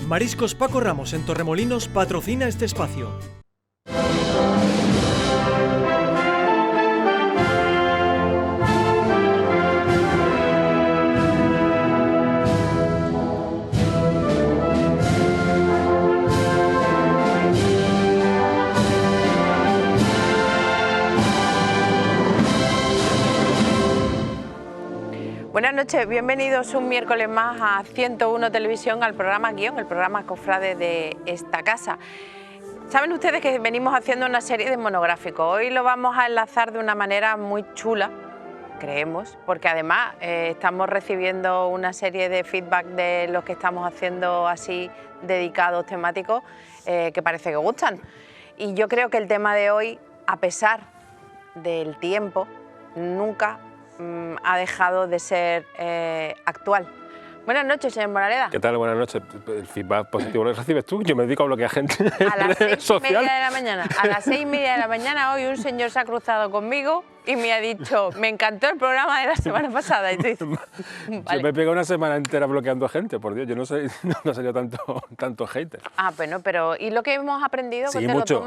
Mariscos Paco Ramos en Torremolinos patrocina este espacio. Buenas noches, bienvenidos un miércoles más a 101 Televisión, al programa Guión, el programa cofrade de esta casa. Saben ustedes que venimos haciendo una serie de monográficos. Hoy lo vamos a enlazar de una manera muy chula, creemos, porque además estamos recibiendo una serie de feedback de los que estamos haciendo así dedicados, temáticos, que parece que gustan. Y yo creo que el tema de hoy, a pesar del tiempo, nunca ha dejado de ser actual. Buenas noches, señor Moraleda. ¿Qué tal? Buenas noches. El feedback positivo lo recibes tú. Yo me dedico a bloquear gente a las 6:30 de la mañana. A las 6:30 de la mañana hoy un señor se ha cruzado conmigo y me ha dicho, me encantó el programa de la semana pasada. Y tú dices, vale. Yo me pego una semana entera bloqueando gente, por Dios, yo no sé, no ha salido tanto hater. Ah, bueno, pero ¿y lo que hemos aprendido? Sí, mucho,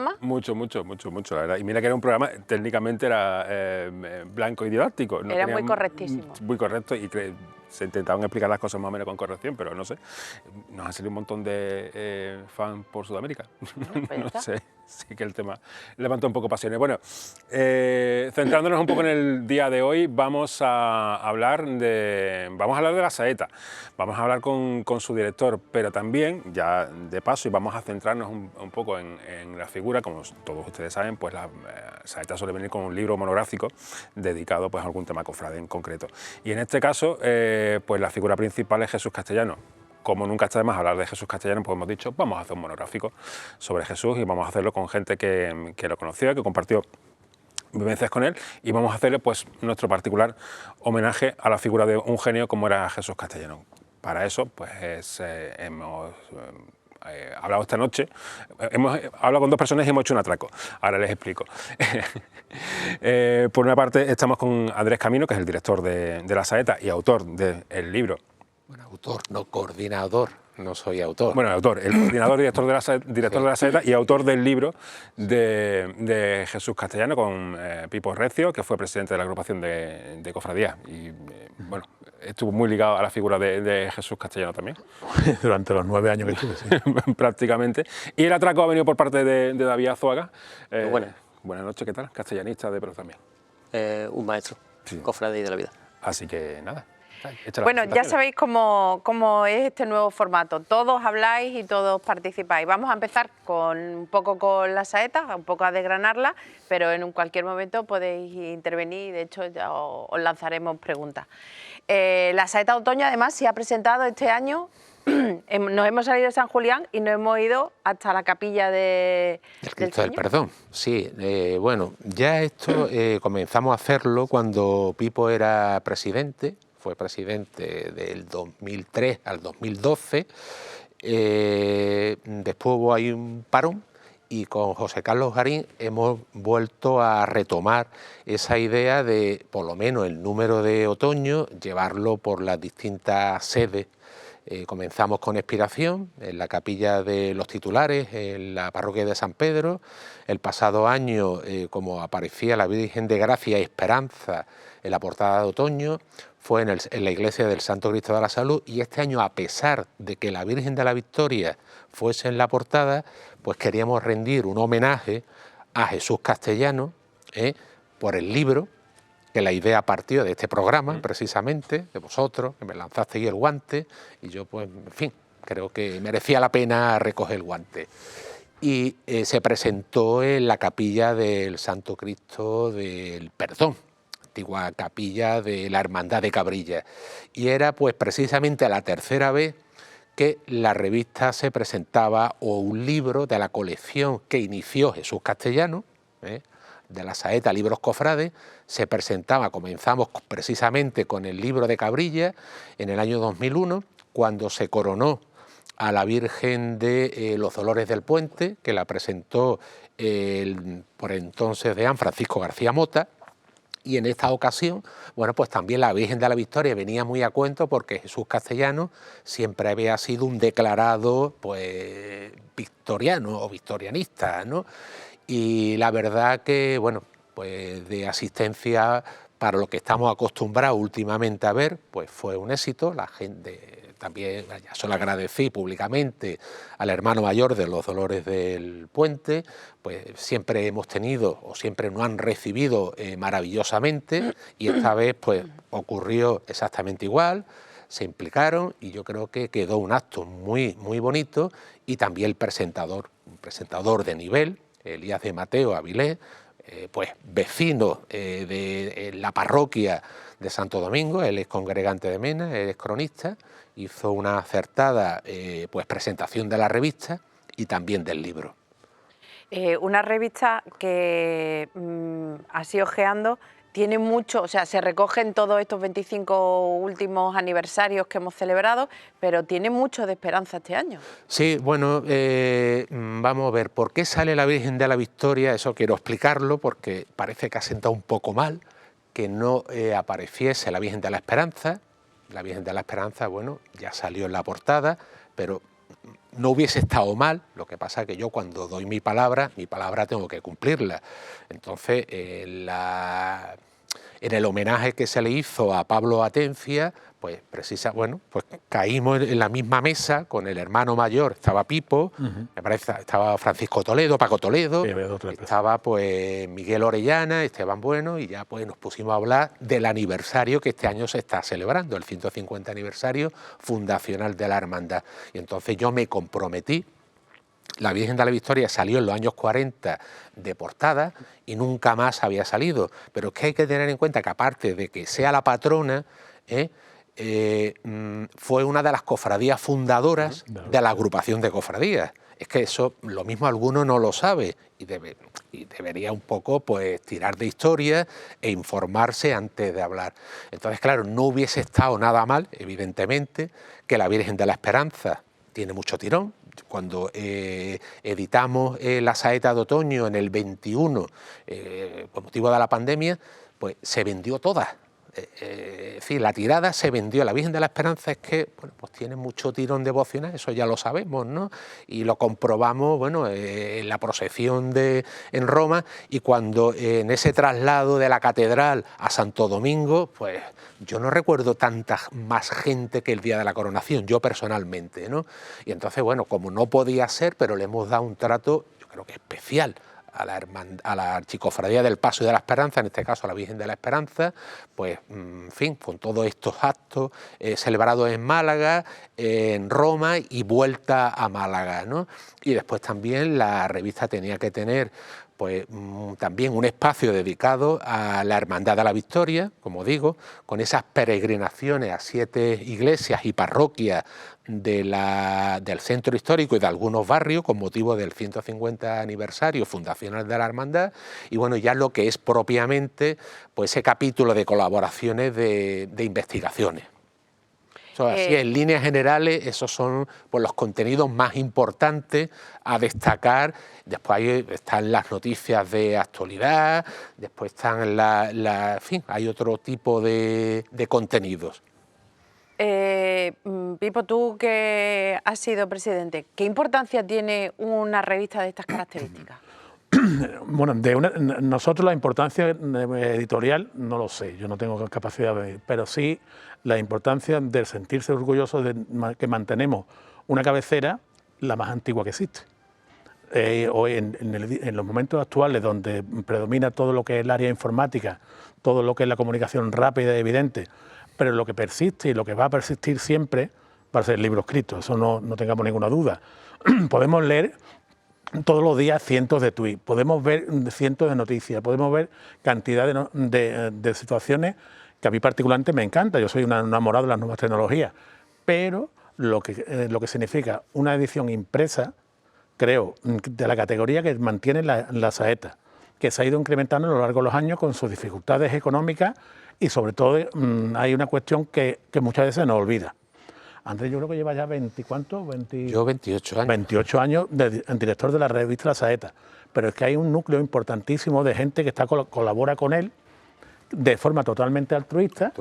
la verdad. Y mira que era un programa, técnicamente era blanco y didáctico. No era muy correctísimo. Muy correcto y se intentaban explicar las cosas más o menos con corrección, pero no sé, nos han salido un montón de fans por Sudamérica. No sé, sí que el tema levantó un poco pasiones. Bueno, centrándonos un poco en el día de hoy, vamos a hablar de la Saeta, vamos a hablar con su director, pero también, ya de paso, y vamos a centrarnos un poco en la figura, como todos ustedes saben, pues la Saeta suele venir con un libro monográfico dedicado pues, a algún tema cofrade en concreto. Y en este caso, pues la figura principal es Jesús Castellano. Como nunca está de más hablar de Jesús Castellano, pues hemos dicho, vamos a hacer un monográfico sobre Jesús y vamos a hacerlo con gente que lo conoció, que compartió vivencias con él, y vamos a hacerle pues nuestro particular homenaje a la figura de un genio como era Jesús Castellano. Para eso, pues hemos hablado esta noche, hemos hablado con dos personas y hemos hecho un atraco. Ahora les explico. Por una parte estamos con Andrés Camino, que es el director de la Saeta y autor del libro. Bueno, autor, no coordinador, no soy autor. Bueno, autor, el coordinador y director de la Saeta y autor del libro de Jesús Castellano con Pipo Recio, que fue presidente de la agrupación de cofradías. Y bueno, estuvo muy ligado a la figura de Jesús Castellano también. Durante los 9 años que estuve, sí. Prácticamente. Y el atraco ha venido por parte de David Azuaga. Buenas noches, ¿qué tal? Castellanista, pero también. Un maestro, sí. Cofrade de la vida. Así que nada. Bueno, ya sabéis cómo es este nuevo formato. Todos habláis y todos participáis. Vamos a empezar un poco con la Saeta, un poco a desgranarla, pero en cualquier momento podéis intervenir y de hecho ya os lanzaremos preguntas. La Saeta Otoño además se ha presentado este año. Nos hemos salido de San Julián y nos hemos ido hasta la capilla del Cristo del Perdón. Sí, bueno, ya esto comenzamos a hacerlo cuando Pipo era presidente. Fue presidente del 2003 al 2012, después hubo ahí un parón y con José Carlos Garín hemos vuelto a retomar esa idea de, por lo menos el número de otoño, llevarlo por las distintas sedes. Comenzamos con Expiración, en la capilla de los titulares, en la parroquia de San Pedro. El pasado año, como aparecía la Virgen de Gracia y Esperanza en la portada de otoño, fue en la iglesia del Santo Cristo de la Salud, y este año, a pesar de que la Virgen de la Victoria fuese en la portada, pues queríamos rendir un homenaje a Jesús Castellano por el libro, que la idea partió de este programa, precisamente, de vosotros, que me lanzasteis el guante, y yo, pues, en fin, creo que merecía la pena recoger el guante. Y se presentó en la capilla del Santo Cristo del Perdón, antigua capilla de la Hermandad de Cabrilla, y era pues precisamente la tercera vez que la revista se presentaba, o un libro de la colección que inició Jesús Castellano, de la Saeta Libros Cofrades, se presentaba. Comenzamos precisamente con el libro de Cabrilla en el año 2001, cuando se coronó a la Virgen de los Dolores del Puente, que la presentó por entonces deán Francisco García Mota. Y en esta ocasión, bueno, pues también la Virgen de la Victoria venía muy a cuento porque Jesús Castellano siempre había sido un declarado, pues, victoriano o victorianista, ¿no? Y la verdad que, bueno, pues de asistencia para lo que estamos acostumbrados últimamente a ver, pues fue un éxito. La gente también, ya se lo agradecí públicamente al hermano mayor de los Dolores del Puente, pues siempre hemos tenido o siempre nos han recibido maravillosamente, y esta vez pues ocurrió exactamente igual. Se implicaron y yo creo que quedó un acto muy, muy bonito, y también el presentador, un presentador de nivel, Elías de Mateo Avilés, pues vecino de la parroquia de Santo Domingo, él es congregante de Mena, él es cronista, hizo una acertada pues presentación de la revista y también del libro. Una revista que así ojeando tiene mucho, o sea, se recogen todos estos 25 últimos aniversarios que hemos celebrado, pero tiene mucho de esperanza este año. Sí, bueno, vamos a ver, ¿por qué sale la Virgen de la Victoria? Eso quiero explicarlo, porque parece que ha sentado un poco mal que no apareciese la Virgen de la Esperanza. La Virgen de la Esperanza, bueno, ya salió en la portada, pero no hubiese estado mal. Lo que pasa es que yo cuando doy mi palabra tengo que cumplirla. Entonces, en el homenaje que se le hizo a Pablo Atencia, pues pues caímos en la misma mesa con el hermano mayor, estaba Pipo, me parece, estaba Francisco Toledo, Paco Toledo, sí, estaba pues Miguel Orellana, Esteban Bueno, y ya pues nos pusimos a hablar del aniversario que este año se está celebrando, el 150 aniversario fundacional de la hermandad. Y entonces yo me comprometí. La Virgen de la Victoria salió en los años 40 de portada y nunca más había salido. Pero es que hay que tener en cuenta que, aparte de que sea la patrona, fue una de las cofradías fundadoras de la agrupación de cofradías. Es que eso, lo mismo alguno no lo sabe y debería un poco pues tirar de historia e informarse antes de hablar. Entonces, claro, no hubiese estado nada mal, evidentemente, que la Virgen de la Esperanza tiene mucho tirón. Cuando editamos la Saeta de Otoño en el 21, por motivo de la pandemia, pues se vendió toda. Es decir, la tirada se vendió. La Virgen de la Esperanza es que, bueno, pues tiene mucho tirón devocional, eso ya lo sabemos, ¿no? Y lo comprobamos, bueno, en la procesión en Roma, y cuando en ese traslado de la catedral a Santo Domingo, pues yo no recuerdo tanta más gente que el día de la coronación, yo personalmente, ¿no? Y entonces, bueno, como no podía ser, pero le hemos dado un trato, yo creo que especial, a la Archicofradía del Paso y de la Esperanza, en este caso a la Virgen de la Esperanza, pues, en fin, con todos estos actos celebrados en Málaga, en Roma y vuelta a Málaga, ¿no? Y después también la revista tenía que tener pues también un espacio dedicado a la Hermandad de la Victoria, como digo, con esas peregrinaciones a 7 iglesias y parroquias del centro histórico y de algunos barrios con motivo del 150 aniversario fundacional de la Hermandad, y bueno, ya lo que es propiamente pues ese capítulo de colaboraciones de investigaciones. Así, en líneas generales, esos son pues, los contenidos más importantes a destacar. Después están las noticias de actualidad, después están en fin, hay otro tipo de contenidos. Pipo, tú que has sido presidente, ¿qué importancia tiene una revista de estas características? Bueno, nosotros la importancia editorial no lo sé, yo no tengo capacidad de, pero sí la importancia de sentirse orgulloso de que mantenemos una cabecera la más antigua que existe. Hoy en los momentos actuales donde predomina todo lo que es el área informática, todo lo que es la comunicación rápida y evidente, pero lo que persiste y lo que va a persistir siempre va a ser el libro escrito, eso no tengamos ninguna duda. Podemos leer todos los días cientos de tweets, podemos ver cientos de noticias, podemos ver cantidad de situaciones que a mí particularmente me encanta. Yo soy un enamorado de las nuevas tecnologías, pero lo que significa una edición impresa, creo, de la categoría que mantiene la Saeta, que se ha ido incrementando a lo largo de los años con sus dificultades económicas y sobre todo hay una cuestión que muchas veces nos olvida. Andrés, yo creo que lleva ya 20, ¿cuánto? Yo 28 años. 28 años de director de la revista La Saeta, pero es que hay un núcleo importantísimo de gente que colabora con él, de forma totalmente altruista,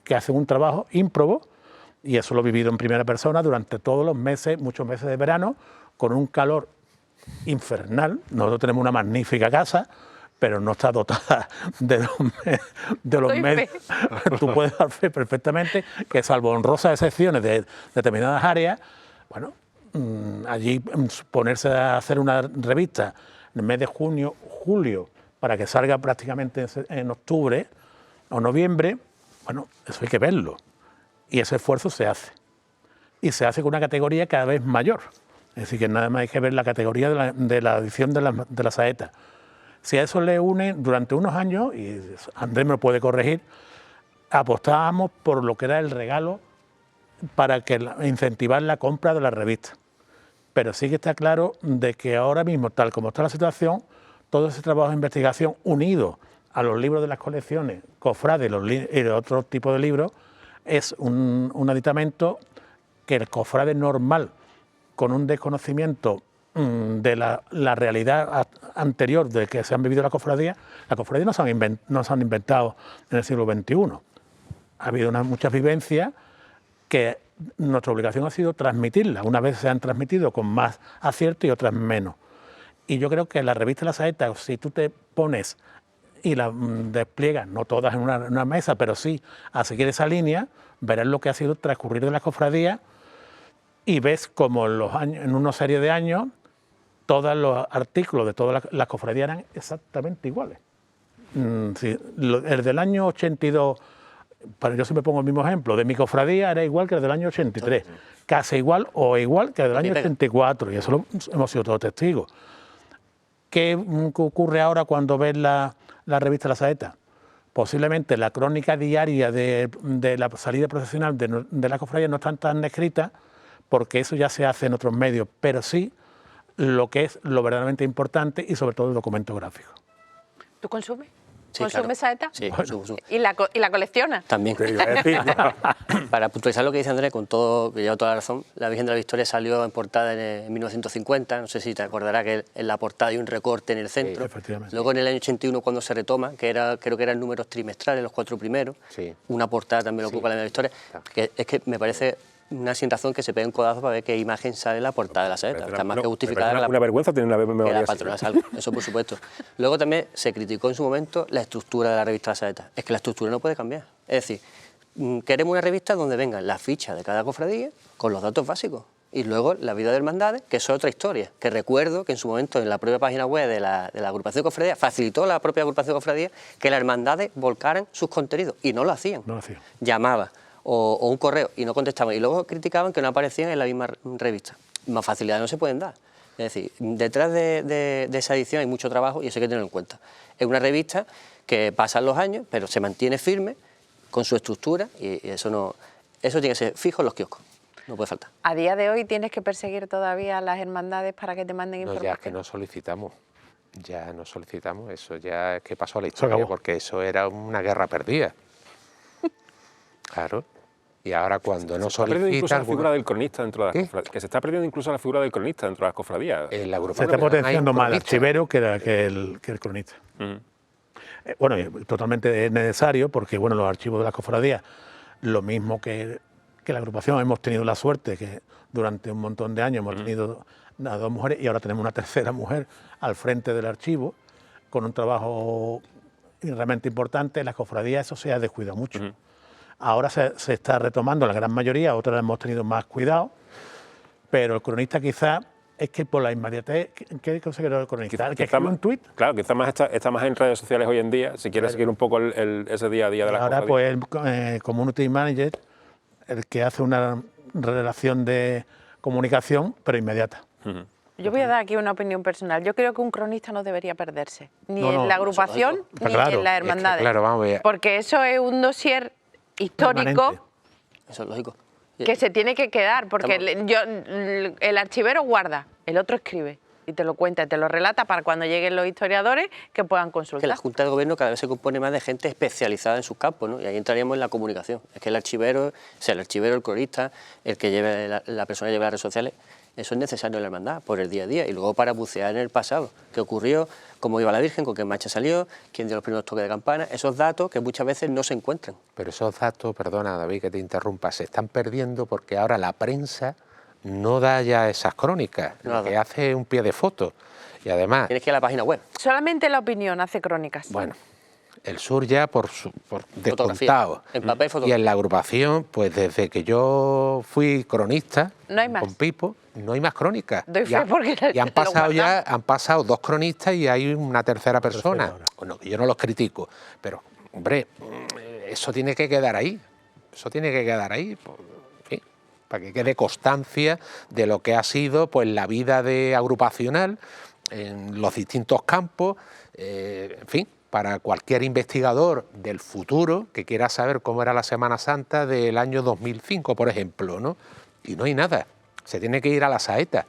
que hacen un trabajo ímprobo, y eso lo he vivido en primera persona durante todos los meses, muchos meses de verano, con un calor infernal. Nosotros tenemos una magnífica casa, pero no está dotada de los medios. Tú puedes dar fe perfectamente que, salvo honrosas excepciones de determinadas áreas, bueno, allí ponerse a hacer una revista en el mes de junio, julio, para que salga prácticamente en octubre o noviembre, bueno, eso hay que verlo. Y ese esfuerzo se hace. Y se hace con una categoría cada vez mayor. Es decir, que nada más hay que ver la categoría de la edición de la Saeta. Si a eso le une, durante unos años, y Andrés me lo puede corregir, apostábamos por lo que era el regalo para incentivar la compra de la revista. Pero sí que está claro de que ahora mismo, tal como está la situación, todo ese trabajo de investigación unido a los libros de las colecciones, cofrades y otros tipos de libros, es un aditamento que el cofrade normal, con un desconocimiento de la realidad anterior de que se han vivido las cofradías no se han inventado en el siglo XXI. Ha habido muchas vivencias que nuestra obligación ha sido transmitirlas. Unas veces se han transmitido con más acierto y otras menos. Y yo creo que la revista La Saeta, si tú te pones y la despliegas, no todas en una mesa, pero sí a seguir esa línea, verás lo que ha sido transcurrir de las cofradías y ves como en una serie de años todos los artículos de todas las cofradías eran exactamente iguales. Sí, el del año 82, yo siempre pongo el mismo ejemplo, de mi cofradía era igual que el del año 83, casi igual o igual que el del año 84, y eso hemos sido todos testigos. ¿Qué ocurre ahora cuando ves la revista La Saeta? Posiblemente la crónica diaria de la salida procesional de la cofradía no están tan escritas, porque eso ya se hace en otros medios, pero sí lo que es lo verdaderamente importante y sobre todo el documento gráfico. ¿Tú consumes? Sí, ¿Consumes Saeta? Sí, consumo. ¿Y la coleccionas? También. Para puntualizar lo que dice Andrés, con todo, que lleva toda la razón, la Virgen de la Victoria salió en portada en 1950, no sé si te acordarás que en la portada hay un recorte en el centro. Sí, luego en el año 81, cuando se retoma, creo que eran números trimestrales, los 4 primeros, sí, una portada también lo ocupa la Victoria, que es que me parece una sin razón que se pegue un codazo para ver qué imagen sale en la portada de La Saeta. Está más que justificada. Una vergüenza tener una memoria la patrona salga, eso por supuesto. Luego también se criticó en su momento la estructura de la revista La Saeta. Es que la estructura no puede cambiar. Es decir, queremos una revista donde vengan las fichas de cada cofradía con los datos básicos. Y luego la vida de hermandades, que eso es otra historia. Que recuerdo que en su momento en la propia página web de la agrupación de cofradía facilitó la propia agrupación de cofradía que las hermandades volcaran sus contenidos. Y no lo hacían. No lo hacían. Llamaba. O un correo y no contestaban, y luego criticaban que no aparecían en la misma revista. Más facilidades no se pueden dar. Es decir, detrás de esa edición hay mucho trabajo y eso hay que tenerlo en cuenta. Es una revista que pasan los años, pero se mantiene firme con su estructura y eso tiene que ser fijo en los kioscos, no puede faltar. ¿A día de hoy tienes que perseguir todavía a las hermandades para que te manden información? Ya es que no solicitamos. Eso ya es que pasó a la historia, porque eso era una guerra perdida. Claro. Y ahora cuando no solicitan... la figura del cronista dentro de las cofradías. Que se está perdiendo incluso la figura del cronista dentro de las cofradías. Se está potenciando más el archivero que el cronista. Bueno, totalmente necesario, porque bueno, los archivos de las cofradías, lo mismo que la agrupación, hemos tenido la suerte que durante un montón de años hemos tenido a 2 mujeres y ahora tenemos una tercera mujer al frente del archivo, con un trabajo realmente importante. En las cofradías eso se ha descuidado mucho. Ahora se está retomando la gran mayoría, otras hemos tenido más cuidado, pero el cronista quizá es que por la inmediatez, ¿qué considera el cronista? ¿El que escribe un tuit? Claro, quizá está más en redes sociales hoy en día, si quiere seguir un poco ese día a día de las cofradías. Ahora pues el community manager, el que hace una relación de comunicación, pero inmediata. Yo voy a dar aquí una opinión personal. Yo creo que un cronista no debería perderse, ni en la agrupación, ni en las hermandades. Claro, vamos a ver. Porque eso es un dossier histórico. Permanente. Eso es lógico. Que se tiene que quedar, porque el archivero guarda, el otro escribe y te lo cuenta, te lo relata para cuando lleguen los historiadores que puedan consultar. Que la Junta de Gobierno cada vez se compone más de gente especializada en sus campos, ¿no? Y ahí entraríamos en la comunicación. Es que el archivero, el cronista, el que lleve la persona que lleve las redes sociales, Eso es necesario en la hermandad, por el día a día, y luego para bucear en el pasado, qué ocurrió, cómo iba la Virgen, con qué marcha salió, quién dio los primeros toques de campana, esos datos que muchas veces no se encuentran. Pero esos datos, perdona David que te interrumpa, se están perdiendo porque ahora la prensa no da ya esas crónicas, lo que hace es un pie de foto. Y además... Tienes que ir a la página web. Solamente la opinión hace crónicas. Bueno, el Sur ya por descontado. En papel, fotografía. Y en la agrupación, pues desde que yo fui cronista No hay más. con Pipo, no hay más crónicas. Doy fe porque y han pasado 2 cronistas y hay una tercera persona. Bueno, yo no los critico, pero hombre, eso tiene que quedar ahí. Eso tiene que quedar ahí. Pues, en fin, para que quede constancia de lo que ha sido pues la vida de agrupacional en los distintos campos, en fin, para cualquier investigador del futuro que quiera saber cómo era la Semana Santa del año 2005, por ejemplo, ¿no? Y no hay nada, se tiene que ir a la saeta.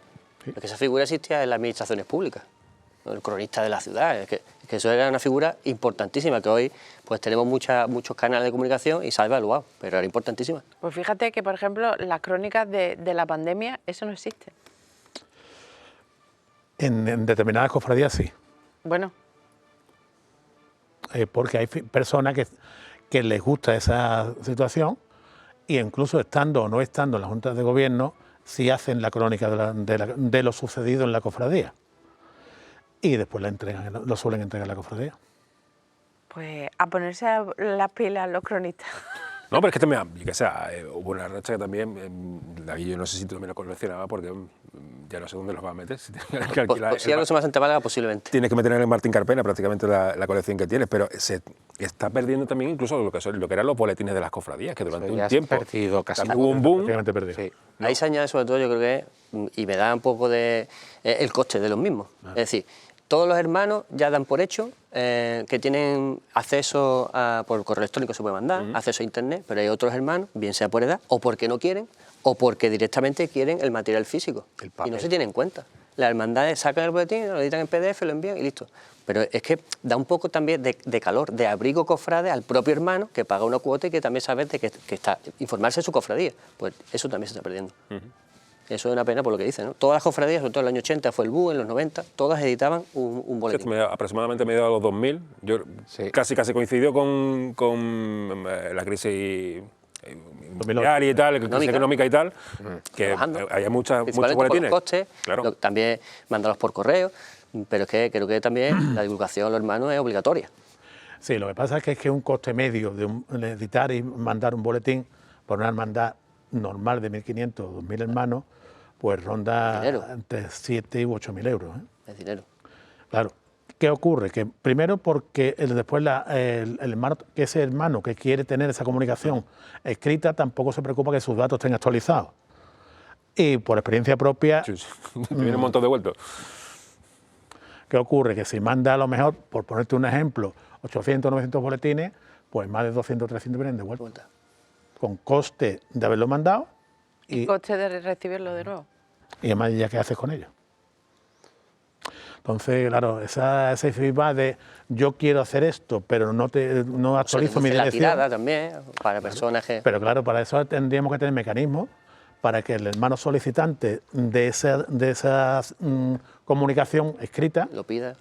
Porque esa figura existía en las administraciones públicas, ¿no? El cronista de la ciudad, es que eso era una figura importantísima, que hoy pues tenemos muchos canales de comunicación y se ha evaluado, pero era importantísima. Pues fíjate que, por ejemplo, las crónicas de la pandemia, eso no existe. En determinadas cofradías sí. Bueno. Porque hay personas que les gusta esa situación e incluso estando o no estando en las juntas de gobierno, sí hacen la crónica de lo sucedido en la cofradía. Y después lo suelen entregar a la cofradía. Pues a ponerse las pilas los cronistas. No, pero es que también, que sea, hubo una racha que también, David, yo no sé si tú también lo coleccionabas, porque ya no sé dónde los vas a meter. Si tienes que alquilar, si algo se me hace en Málaga, posiblemente. Tienes que meter en el Martín Carpena prácticamente la colección que tienes, pero se está perdiendo también incluso lo que eran los boletines de las cofradías, que durante un tiempo hubo un boom. Sí. Ahí se añade sobre todo, yo creo que, y me da un poco de el coste de los mismos. Es decir, todos los hermanos ya dan por hecho que tienen acceso por correo electrónico, se puede mandar, acceso a internet, pero hay otros hermanos, bien sea por edad, o porque no quieren, o porque directamente quieren el material físico. Y no se tiene en cuenta. Las hermandades sacan el boletín, lo editan en PDF, lo envían y listo. Pero es que da un poco también de calor, de abrigo cofrade al propio hermano que paga una cuota y que también sabe de que está informarse de su cofradía. Pues eso también se está perdiendo. Eso es una pena por lo que dice, ¿no? Todas las cofradías, sobre todo en el año 80 fue el BU, en los 90, todas editaban un boletín. Aproximadamente medio de los 2000, yo casi coincidió con la crisis inmobiliaria y tal, crisis económica y tal, que había muchos boletines. Por costes, claro. También mandarlos por correo, pero es que creo que también la divulgación a los hermanos es obligatoria. Sí, lo que pasa es que un coste medio de editar y mandar un boletín por una hermandad normal de 1.500 o 2.000 hermanos, pues ronda entre 7 y 8.000 euros. Es dinero. Claro. ¿Qué ocurre? Que primero porque después el hermano, que ese hermano que quiere tener esa comunicación escrita tampoco se preocupa que sus datos estén actualizados. Y por experiencia propia... Viene un montón de vueltos. ¿Qué ocurre? Que si manda a lo mejor, por ponerte un ejemplo, 800 o 900 boletines, pues más de 200 o 300 vienen de vuelta. Con coste de haberlo mandado y coste de recibirlo de nuevo. Y además, ¿ya qué haces con ello? Entonces, claro, esa feedback de yo quiero hacer esto, pero no actualizo mi dirección. La tirada también, para personas que... Pero claro, para eso tendríamos que tener mecanismos para que el hermano solicitante de esa comunicación escrita lo pida.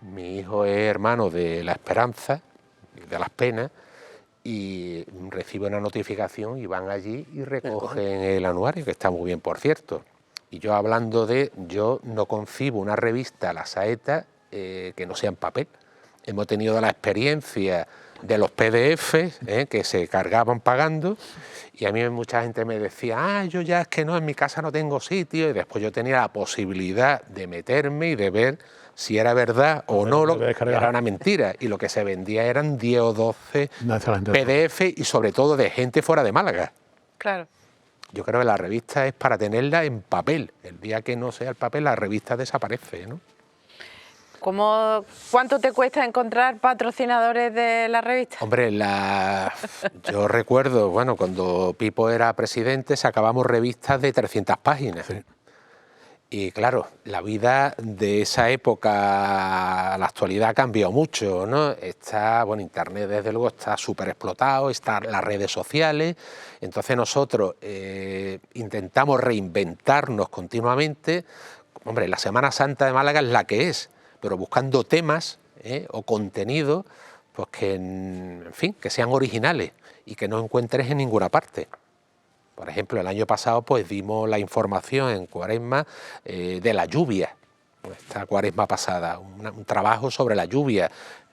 Mi hijo es hermano de La Esperanza, de Las Penas, y recibe una notificación y van allí y recogen el anuario, que está muy bien, por cierto. Y yo yo no concibo una revista, La Saeta, que no sea en papel. Hemos tenido la experiencia de los PDFs que se cargaban pagando, y a mí mucha gente me decía, yo ya es que no, en mi casa no tengo sitio, y después yo tenía la posibilidad de meterme y de ver si era verdad o no, era una mentira, y lo que se vendía eran 10 o 12 PDF y sobre todo de gente fuera de Málaga. Claro. Yo creo que la revista es para tenerla en papel. El día que no sea el papel, la revista desaparece, ¿no? ¿Cuánto te cuesta encontrar patrocinadores de la revista? Hombre, yo recuerdo, cuando Pipo era presidente sacábamos revistas de 300 páginas. Sí. Y claro, la vida de esa época a la actualidad ha cambiado mucho, ¿no? Está, bueno, Internet desde luego está súper explotado, están las redes sociales, entonces nosotros intentamos reinventarnos continuamente. Hombre, la Semana Santa de Málaga es la que es, pero buscando temas o contenidos pues que, en fin, que sean originales y que no encuentres en ninguna parte. Por ejemplo, el año pasado pues dimos la información en Cuaresma de la lluvia, esta Cuaresma pasada, un trabajo sobre la lluvia,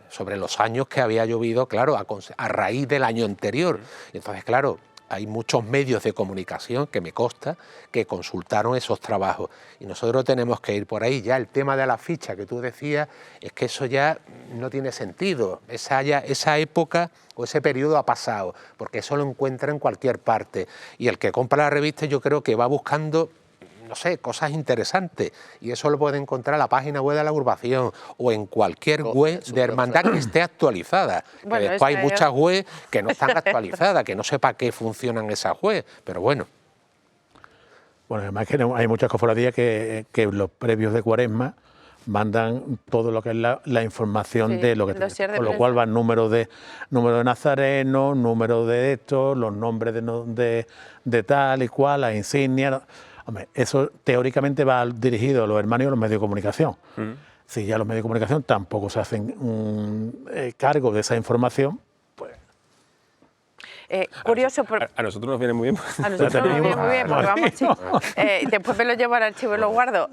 sobre los años que había llovido, claro, a raíz del año anterior. Entonces, claro, hay muchos medios de comunicación, que me consta, que consultaron esos trabajos. Y nosotros tenemos que ir por ahí. Ya el tema de la ficha que tú decías, es que eso ya no tiene sentido. Esa época o ese periodo ha pasado, porque eso lo encuentra en cualquier parte. Y el que compra la revista yo creo que va buscando, no sé, cosas interesantes, y eso lo puede encontrar en la página web de la agrupación o en cualquier web de hermandad que esté actualizada. Bueno, que después hay muchas webs que no están actualizadas, que no sé para qué funcionan esas webs, pero bueno. Bueno, además que hay muchas cofradías que los previos de Cuaresma mandan todo lo que es la información de lo que tiene, con lo cual van número de nazarenos, número de estos, los nombres de tal y cual, las insignias. Hombre, eso teóricamente va dirigido a los hermanos y a los medios de comunicación. Si ya los medios de comunicación tampoco se hacen cargo de esa información, pues... curioso... A nosotros nos viene muy bien. A nosotros nos viene muy bien, porque vamos, sí. Después me lo llevo al archivo y lo guardo.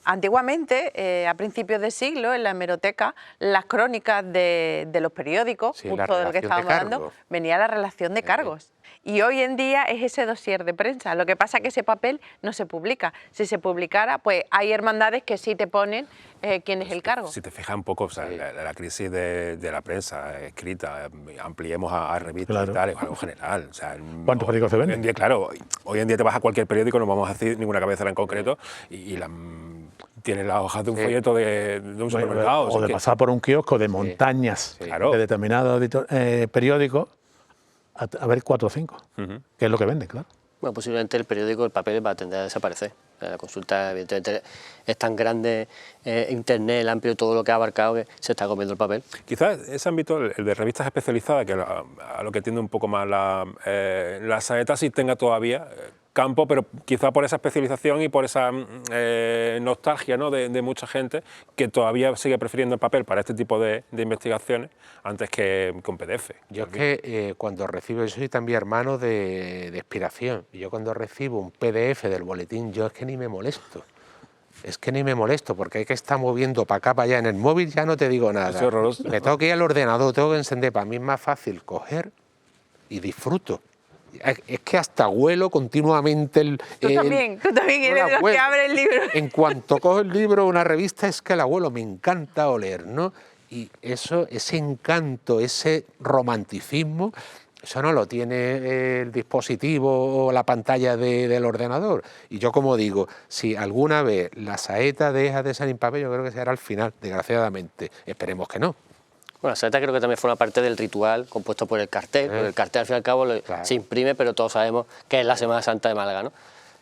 Antiguamente, a principios de siglo, en la hemeroteca, las crónicas de los periódicos, sí, justo de lo que estábamos hablando, venía la relación de cargos. Y hoy en día es ese dossier de prensa. Lo que pasa es que ese papel no se publica. Si se publicara, pues hay hermandades que sí te ponen quién es el cargo. Si te fijas un poco, o sea, la crisis de la prensa escrita, ampliemos a revistas, claro, y tal, es algo general. O sea, ¿cuántos periódicos se venden? Claro, hoy en día te vas a cualquier periódico, no vamos a decir ninguna cabecera en concreto, y tienes las hojas de un folleto de un supermercado. O de pasar por un kiosco de montañas de determinados periódicos, a ver 4 o 5, que es lo que venden, claro. Bueno, posiblemente el periódico, el papel, va a tender a desaparecer. La consulta, evidentemente, es tan grande, Internet, el amplio, todo lo que ha abarcado, que se está comiendo el papel. Quizás ese ámbito, el de revistas especializadas, que a lo que tiende un poco más la saeta, sí tenga todavía campo, pero quizá por esa especialización y por esa nostalgia, ¿no?, de mucha gente que todavía sigue prefiriendo el papel para este tipo de investigaciones antes que con PDF. Yo es que cuando recibo, yo soy también hermano de expiración, y yo cuando recibo un PDF del boletín, yo es que ni me molesto. Es que ni me molesto, porque hay que estar moviendo para acá, para allá. En el móvil ya no te digo nada. Es horroroso. Me tengo que ir al ordenador, tengo que encender. Para mí es más fácil coger y disfruto. Es que hasta huelo continuamente Tú también eres de los que abre el libro. En cuanto cojo el libro o una revista, es que la huelo, me encanta oler, ¿no? Y eso, ese encanto, ese romanticismo, eso no lo tiene el dispositivo o la pantalla del ordenador. Y yo, como digo, si alguna vez la saeta deja de ser en papel, yo creo que será al final, desgraciadamente. Esperemos que no. Bueno, la saeta creo que también forma parte del ritual compuesto por el cartel. Porque el cartel, al fin y al cabo, se imprime, pero todos sabemos que es la Semana Santa de Málaga,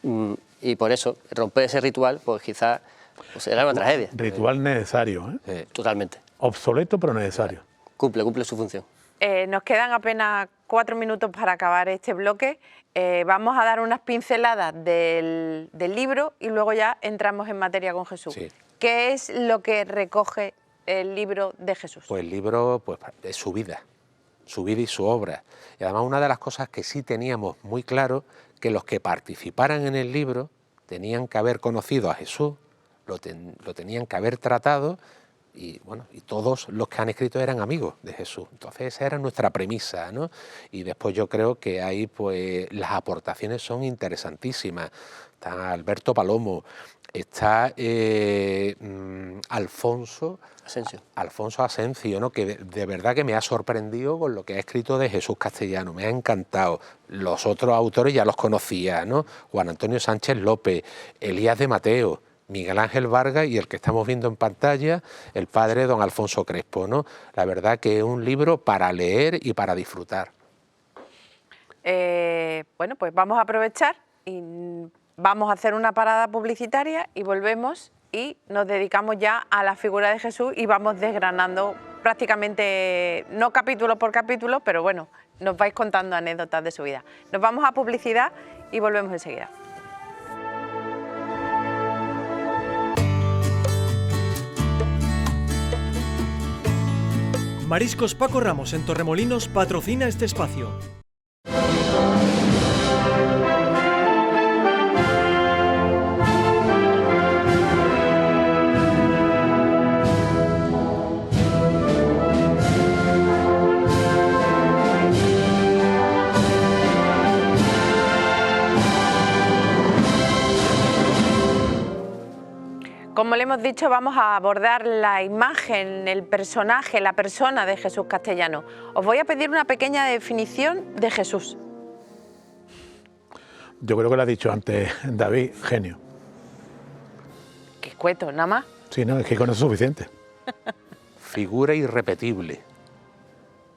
¿no? Y por eso, romper ese ritual, pues quizás será una tragedia. Ritual necesario, ¿eh? Totalmente. Obsoleto, pero necesario. Cumple su función. Nos quedan apenas 4 minutos para acabar este bloque. Vamos a dar unas pinceladas del libro y luego ya entramos en materia con Jesús. Sí. ¿Qué es lo que recoge el libro de Jesús? Pues el libro, pues, es su vida y su obra. Y además una de las cosas que sí teníamos muy claro, que los que participaran en el libro tenían que haber conocido a Jesús, lo tenían que haber tratado, y bueno, y todos los que han escrito eran amigos de Jesús. Entonces esa era nuestra premisa, ¿no? Y después yo creo que ahí pues las aportaciones son interesantísimas. Está Alberto Palomo, está Alfonso Asencio, ¿no?, que de verdad que me ha sorprendido con lo que ha escrito de Jesús Castellano, me ha encantado. Los otros autores ya los conocía, ¿no? Juan Antonio Sánchez López, Elías de Mateo, Miguel Ángel Vargas y el que estamos viendo en pantalla, el padre don Alfonso Crespo, ¿no? La verdad que es un libro para leer y para disfrutar. Bueno, pues vamos a aprovechar y Vamos a hacer una parada publicitaria y volvemos y nos dedicamos ya a la figura de Jesús y vamos desgranando prácticamente, no capítulo por capítulo, pero bueno, nos vais contando anécdotas de su vida. Nos vamos a publicidad y volvemos enseguida. Mariscos Paco Ramos en Torremolinos patrocina este espacio. Como le hemos dicho, vamos a abordar la imagen, el personaje, la persona de Jesús Castellano. Os voy a pedir una pequeña definición de Jesús. Yo creo que lo ha dicho antes David, genio. Qué escueto, nada más. Sí, no, es que con eso es suficiente. Figura irrepetible.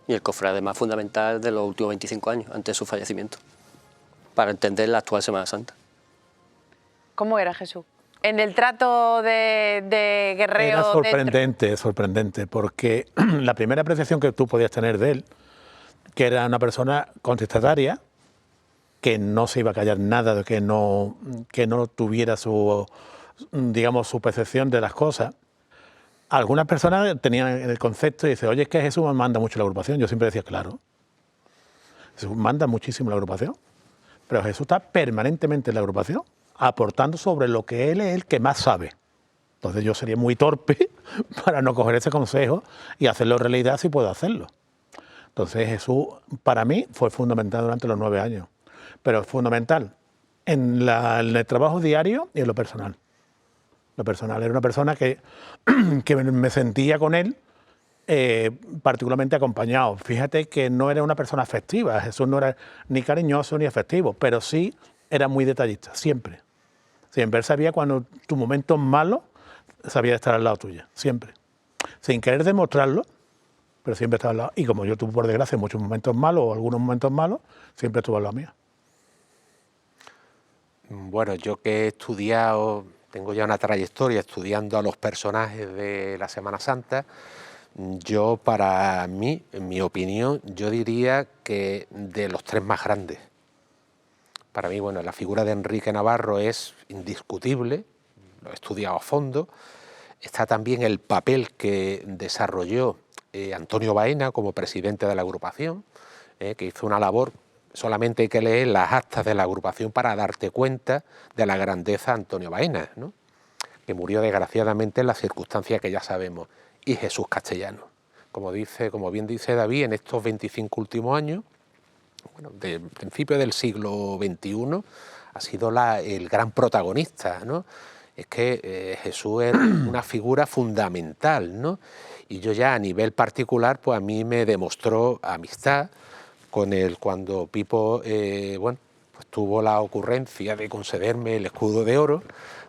Y el cofrade más fundamental de los últimos 25 años, antes de su fallecimiento, para entender la actual Semana Santa. ¿Cómo era Jesús? En el trato de guerrero... Era sorprendente, sorprendente, porque la primera apreciación que tú podías tener de él, que era una persona contestataria, que no se iba a callar nada, que no tuviera su, digamos, su percepción de las cosas. Algunas personas tenían el concepto y dicen, oye, es que Jesús manda mucho la agrupación. Yo siempre decía, claro, Jesús manda muchísimo la agrupación, pero Jesús está permanentemente en la agrupación, aportando sobre lo que él es el que más sabe. Entonces yo sería muy torpe para no coger ese consejo y hacerlo realidad si puedo hacerlo. Entonces Jesús para mí fue fundamental durante los 9 años, pero fundamental en el trabajo diario y en lo personal. Lo personal, era una persona que me sentía con él particularmente acompañado. Fíjate que no era una persona afectiva, Jesús no era ni cariñoso ni afectivo, pero sí era muy detallista, siempre. Siempre él sabía cuando tu momento malo, sabía estar al lado tuyo, siempre. Sin querer demostrarlo, pero siempre estaba al lado. Y como yo tuve, por desgracia, muchos momentos malos o algunos momentos malos, siempre estuvo al lado mío. Bueno, yo que he estudiado, tengo ya una trayectoria estudiando a los personajes de la Semana Santa, yo para mí, en mi opinión, yo diría que de los 3 más grandes. Para mí, bueno, la figura de Enrique Navarro es indiscutible, lo he estudiado a fondo. Está también el papel que desarrolló Antonio Baena como presidente de la agrupación, que hizo una labor, solamente hay que leer las actas de la agrupación para darte cuenta de la grandeza de Antonio Baena, ¿no? Que murió desgraciadamente en las circunstancias que ya sabemos. Y Jesús Castellano, como bien dice David, en estos 25 últimos años, bueno, de principio del siglo XXI, ha sido el gran protagonista, ¿no? Es que Jesús es una figura fundamental, ¿no? Y yo ya a nivel particular, pues a mí me demostró amistad con él cuando Pipo, bueno, pues tuvo la ocurrencia de concederme el escudo de oro.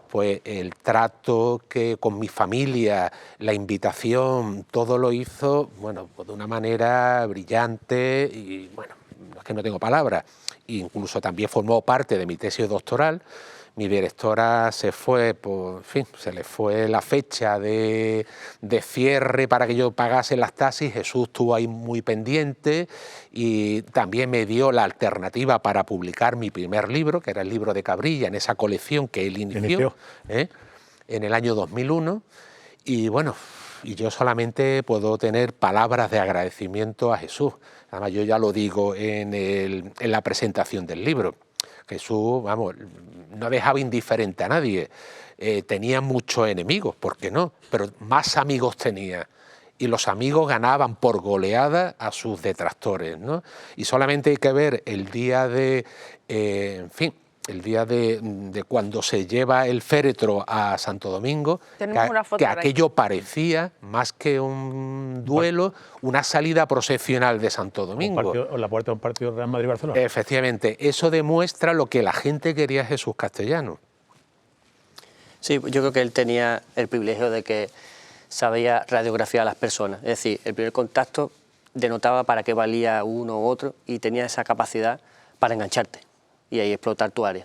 Pues el trato que con mi familia, la invitación, todo lo hizo, bueno, pues de una manera brillante y, bueno, es que no tengo palabras. Incluso también formó parte de mi tesis doctoral. Mi directora se fue, pues, en fin, se le fue la fecha de cierre para que yo pagase las tesis. Jesús estuvo ahí muy pendiente y también me dio la alternativa para publicar mi primer libro, que era el libro de Cabrilla, en esa colección que él inició en el año 2001. Y bueno, y yo solamente puedo tener palabras de agradecimiento a Jesús. Además, yo ya lo digo en la presentación del libro. Jesús, vamos, no dejaba indiferente a nadie. Tenía muchos enemigos, ¿por qué no? Pero más amigos tenía. Y los amigos ganaban por goleada a sus detractores, ¿no? Y solamente hay que ver el día de, en fin, el día de cuando se lleva el féretro a Santo Domingo, que aquello parecía, más que un duelo, una salida procesional de Santo Domingo. La puerta de un partido de Real Madrid-Barcelona. Efectivamente, eso demuestra lo que la gente quería Jesús Castellano. Sí, yo creo que él tenía el privilegio de que sabía radiografiar a las personas. Es decir, el primer contacto denotaba para qué valía uno u otro y tenía esa capacidad para engancharte y ahí explotar tu área.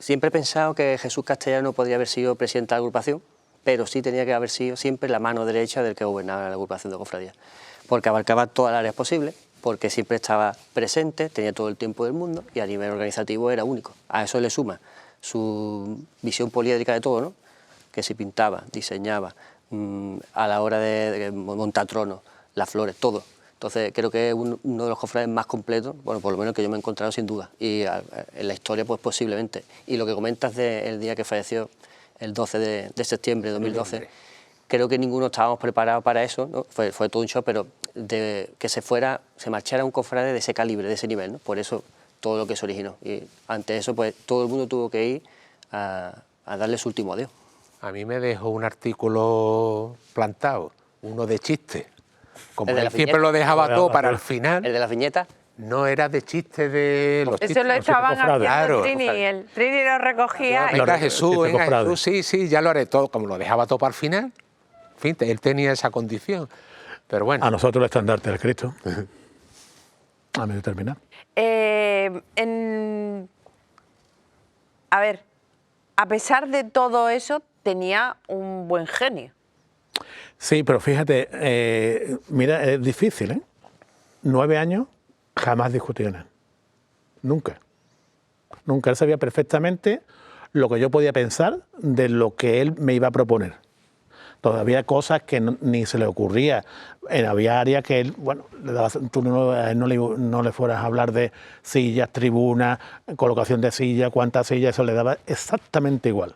siempre he pensado que Jesús Castellano podría haber sido presidente de la agrupación, pero sí tenía que haber sido siempre la mano derecha del que gobernaba la agrupación de cofradías, porque abarcaba todas las áreas posibles, porque siempre estaba presente, tenía todo el tiempo del mundo y a nivel organizativo era único. A eso le suma su visión poliédrica de todo, ¿no? Que si pintaba, diseñaba, a la hora de montar tronos, las flores, todo. Entonces creo que es uno de los cofrades más completos, bueno, por lo menos que yo me he encontrado sin duda, y en la historia pues posiblemente. Y lo que comentas del día que falleció, el 12 de septiembre de 2012, creo que ninguno estábamos preparados para eso, ¿no? Fue todo un shock, pero de que se marchara un cofrade de ese calibre, de ese nivel, ¿no? Por eso todo lo que se originó. Y ante eso pues todo el mundo tuvo que ir a darle su último adiós. A mí me dejó un artículo plantado, uno de chiste. Como él siempre lo dejaba todo para el final. ¿El de las viñetas? No era de chiste de los chistes. Eso lo estaban haciendo claro, Trini, el Trini lo recogía. Venga Jesús, sí, ya lo haré todo. Como lo dejaba todo para el final, en fin, él tenía esa condición. Pero bueno. A nosotros el estandarte del Cristo. A medio terminar. A ver, a pesar de todo eso, tenía un buen genio. Sí, pero fíjate, mira, es difícil, ¿eh? 9 años, jamás discusiones. Nunca. Nunca. Él sabía perfectamente lo que yo podía pensar de lo que él me iba a proponer. Todavía cosas que ni se le ocurría. Había áreas que él, bueno, tú no le fueras a hablar de sillas, tribunas, colocación de sillas, cuántas sillas, eso le daba exactamente igual.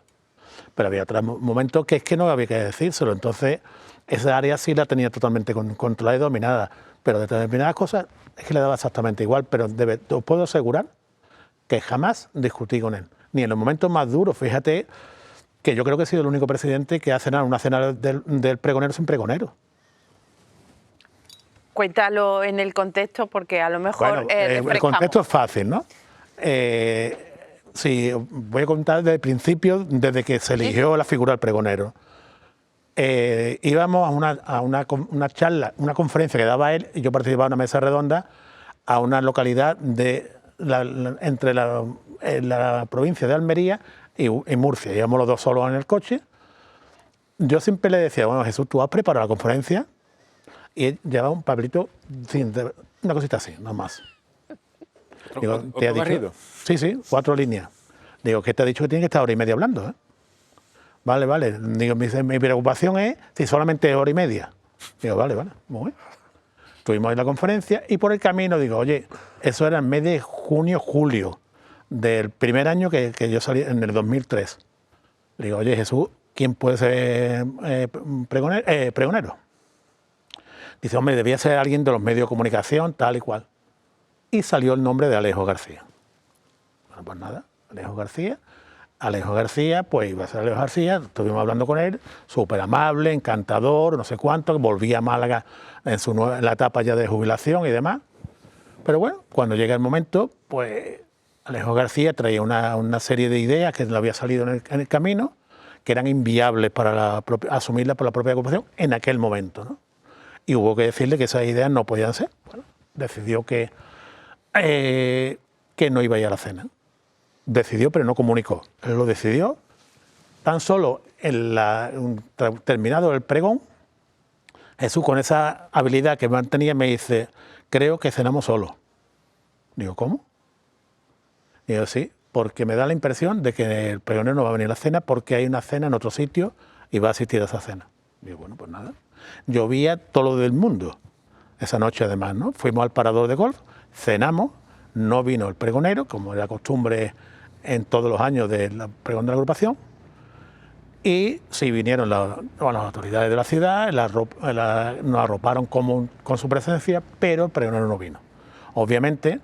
Pero había otros momentos que es que no había que decírselo. Entonces, esa área sí la tenía totalmente controlada y dominada. Pero de determinadas cosas es que le daba exactamente igual. Pero os puedo asegurar que jamás discutí con él. Ni en los momentos más duros. Fíjate que yo creo que he sido el único presidente que ha cenado una cena del pregonero sin pregonero. Cuéntalo en el contexto, porque a lo mejor... Bueno, el contexto es fácil, ¿no? Sí, voy a contar desde el principio, desde que se eligió la figura del pregonero. Íbamos a una charla, una conferencia que daba él, y yo participaba en una mesa redonda, a una localidad entre la provincia de Almería y Murcia. Íbamos los dos solos en el coche. Yo siempre le decía, bueno, Jesús, ¿tú has preparado la conferencia? Y él llevaba un papelito, una cosita así, nada más. Digo, ¿te ha dicho? Sí, 4 líneas. Digo, ¿qué te ha dicho que tiene que estar 1 hora y media hablando? Vale. Digo, mi preocupación es si solamente es 1 hora y media. Digo, vale, muy bien. Tuvimos ahí la conferencia y por el camino digo, oye, eso era en mes de junio, julio del primer año que yo salí, en el 2003. Digo, oye, Jesús, ¿quién puede ser pregonero? Dice, hombre, debía ser alguien de los medios de comunicación, tal y cual. Y salió el nombre de Alejo García. Bueno, pues nada, Alejo García, pues iba a ser Alejo García, estuvimos hablando con él, súper amable, encantador, no sé cuánto, volvía a Málaga en la etapa ya de jubilación y demás. Pero bueno, cuando llega el momento, pues Alejo García traía una serie de ideas que le había salido en el camino, que eran inviables para asumirlas por la propia ocupación en aquel momento, ¿no? Y hubo que decirle que esas ideas no podían ser. Bueno, decidió que no iba a ir a la cena. Decidió, pero no comunicó. Él lo decidió. Tan solo terminado el pregón, Jesús, con esa habilidad que mantenía, me dice, creo que cenamos solos. Digo, ¿cómo? Digo, sí, porque me da la impresión de que el pregonero no va a venir a la cena porque hay una cena en otro sitio y va a asistir a esa cena. Digo, bueno, pues nada. Llovía todo lo del mundo esa noche además, ¿no? Fuimos al parador de golf, cenamos, no vino el pregonero, como era costumbre en todos los años del pregón de la agrupación, y sí vinieron las autoridades de la ciudad, nos arroparon con su presencia, pero el pregonero no vino. Obviamente,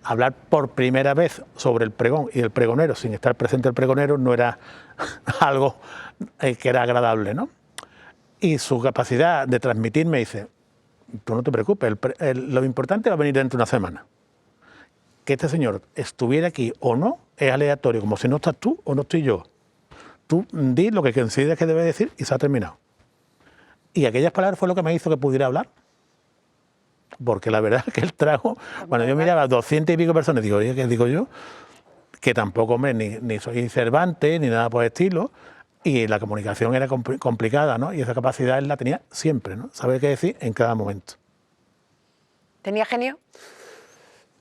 hablar por primera vez sobre el pregón y el pregonero sin estar presente el pregonero no era algo que era agradable, ¿no? Y su capacidad de transmitirme dice, tú no te preocupes, lo importante va a venir dentro de una semana. Que este señor estuviera aquí o no es aleatorio, como si no estás tú o no estoy yo. Tú di lo que consideras que debes decir y se ha terminado. Y aquellas palabras fue lo que me hizo que pudiera hablar. Porque la verdad es que él trajo, cuando yo miraba a 200 y pico personas, digo, oye, ¿qué digo yo? que tampoco ni soy Cervantes ni nada por el estilo, y la comunicación era complicada, ¿no? Y esa capacidad él la tenía siempre, ¿no? Saber qué decir en cada momento. ¿Tenía genio?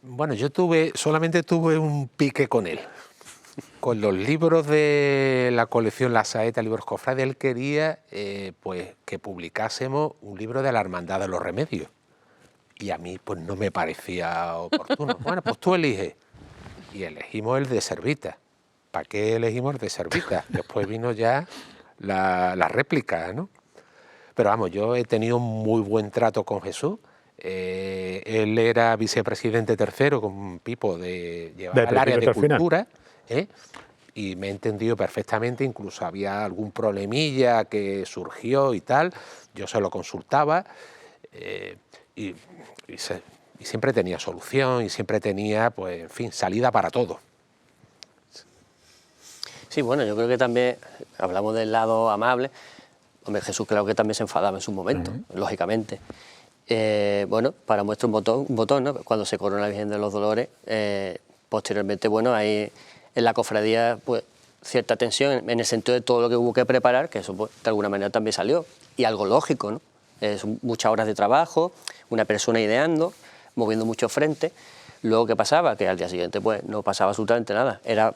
Bueno, yo solamente tuve un pique con él. Con los libros de la colección La Saeta, libros cofrades, él quería pues que publicásemos un libro de la Hermandad de los Remedios. Y a mí pues no me parecía oportuno. Bueno, pues tú eliges. Y elegimos el de Servita. ¿Para qué elegimos el de Servita? Después vino ya la réplica, ¿no? Pero vamos, yo he tenido muy buen trato con Jesús. Él era vicepresidente tercero con Pipo llevaba el área de cultura, y me he entendido perfectamente. Incluso había algún problemilla que surgió y tal, yo se lo consultaba, y siempre tenía solución y siempre tenía, pues, en fin, salida para todo. Sí, bueno, yo creo que también hablamos del lado amable. Hombre, Jesús claro que también se enfadaba en su momento, lógicamente. Bueno, para muestra un botón, ¿no? Cuando se corona la Virgen de los Dolores, posteriormente, bueno, hay en la cofradía pues cierta tensión en el sentido de todo lo que hubo que preparar, que eso pues, de alguna manera también salió, y algo lógico, ¿no? Son muchas horas de trabajo, una persona ideando, moviendo muchos frentes. Luego, ¿qué pasaba? Que al día siguiente pues no pasaba absolutamente nada. Era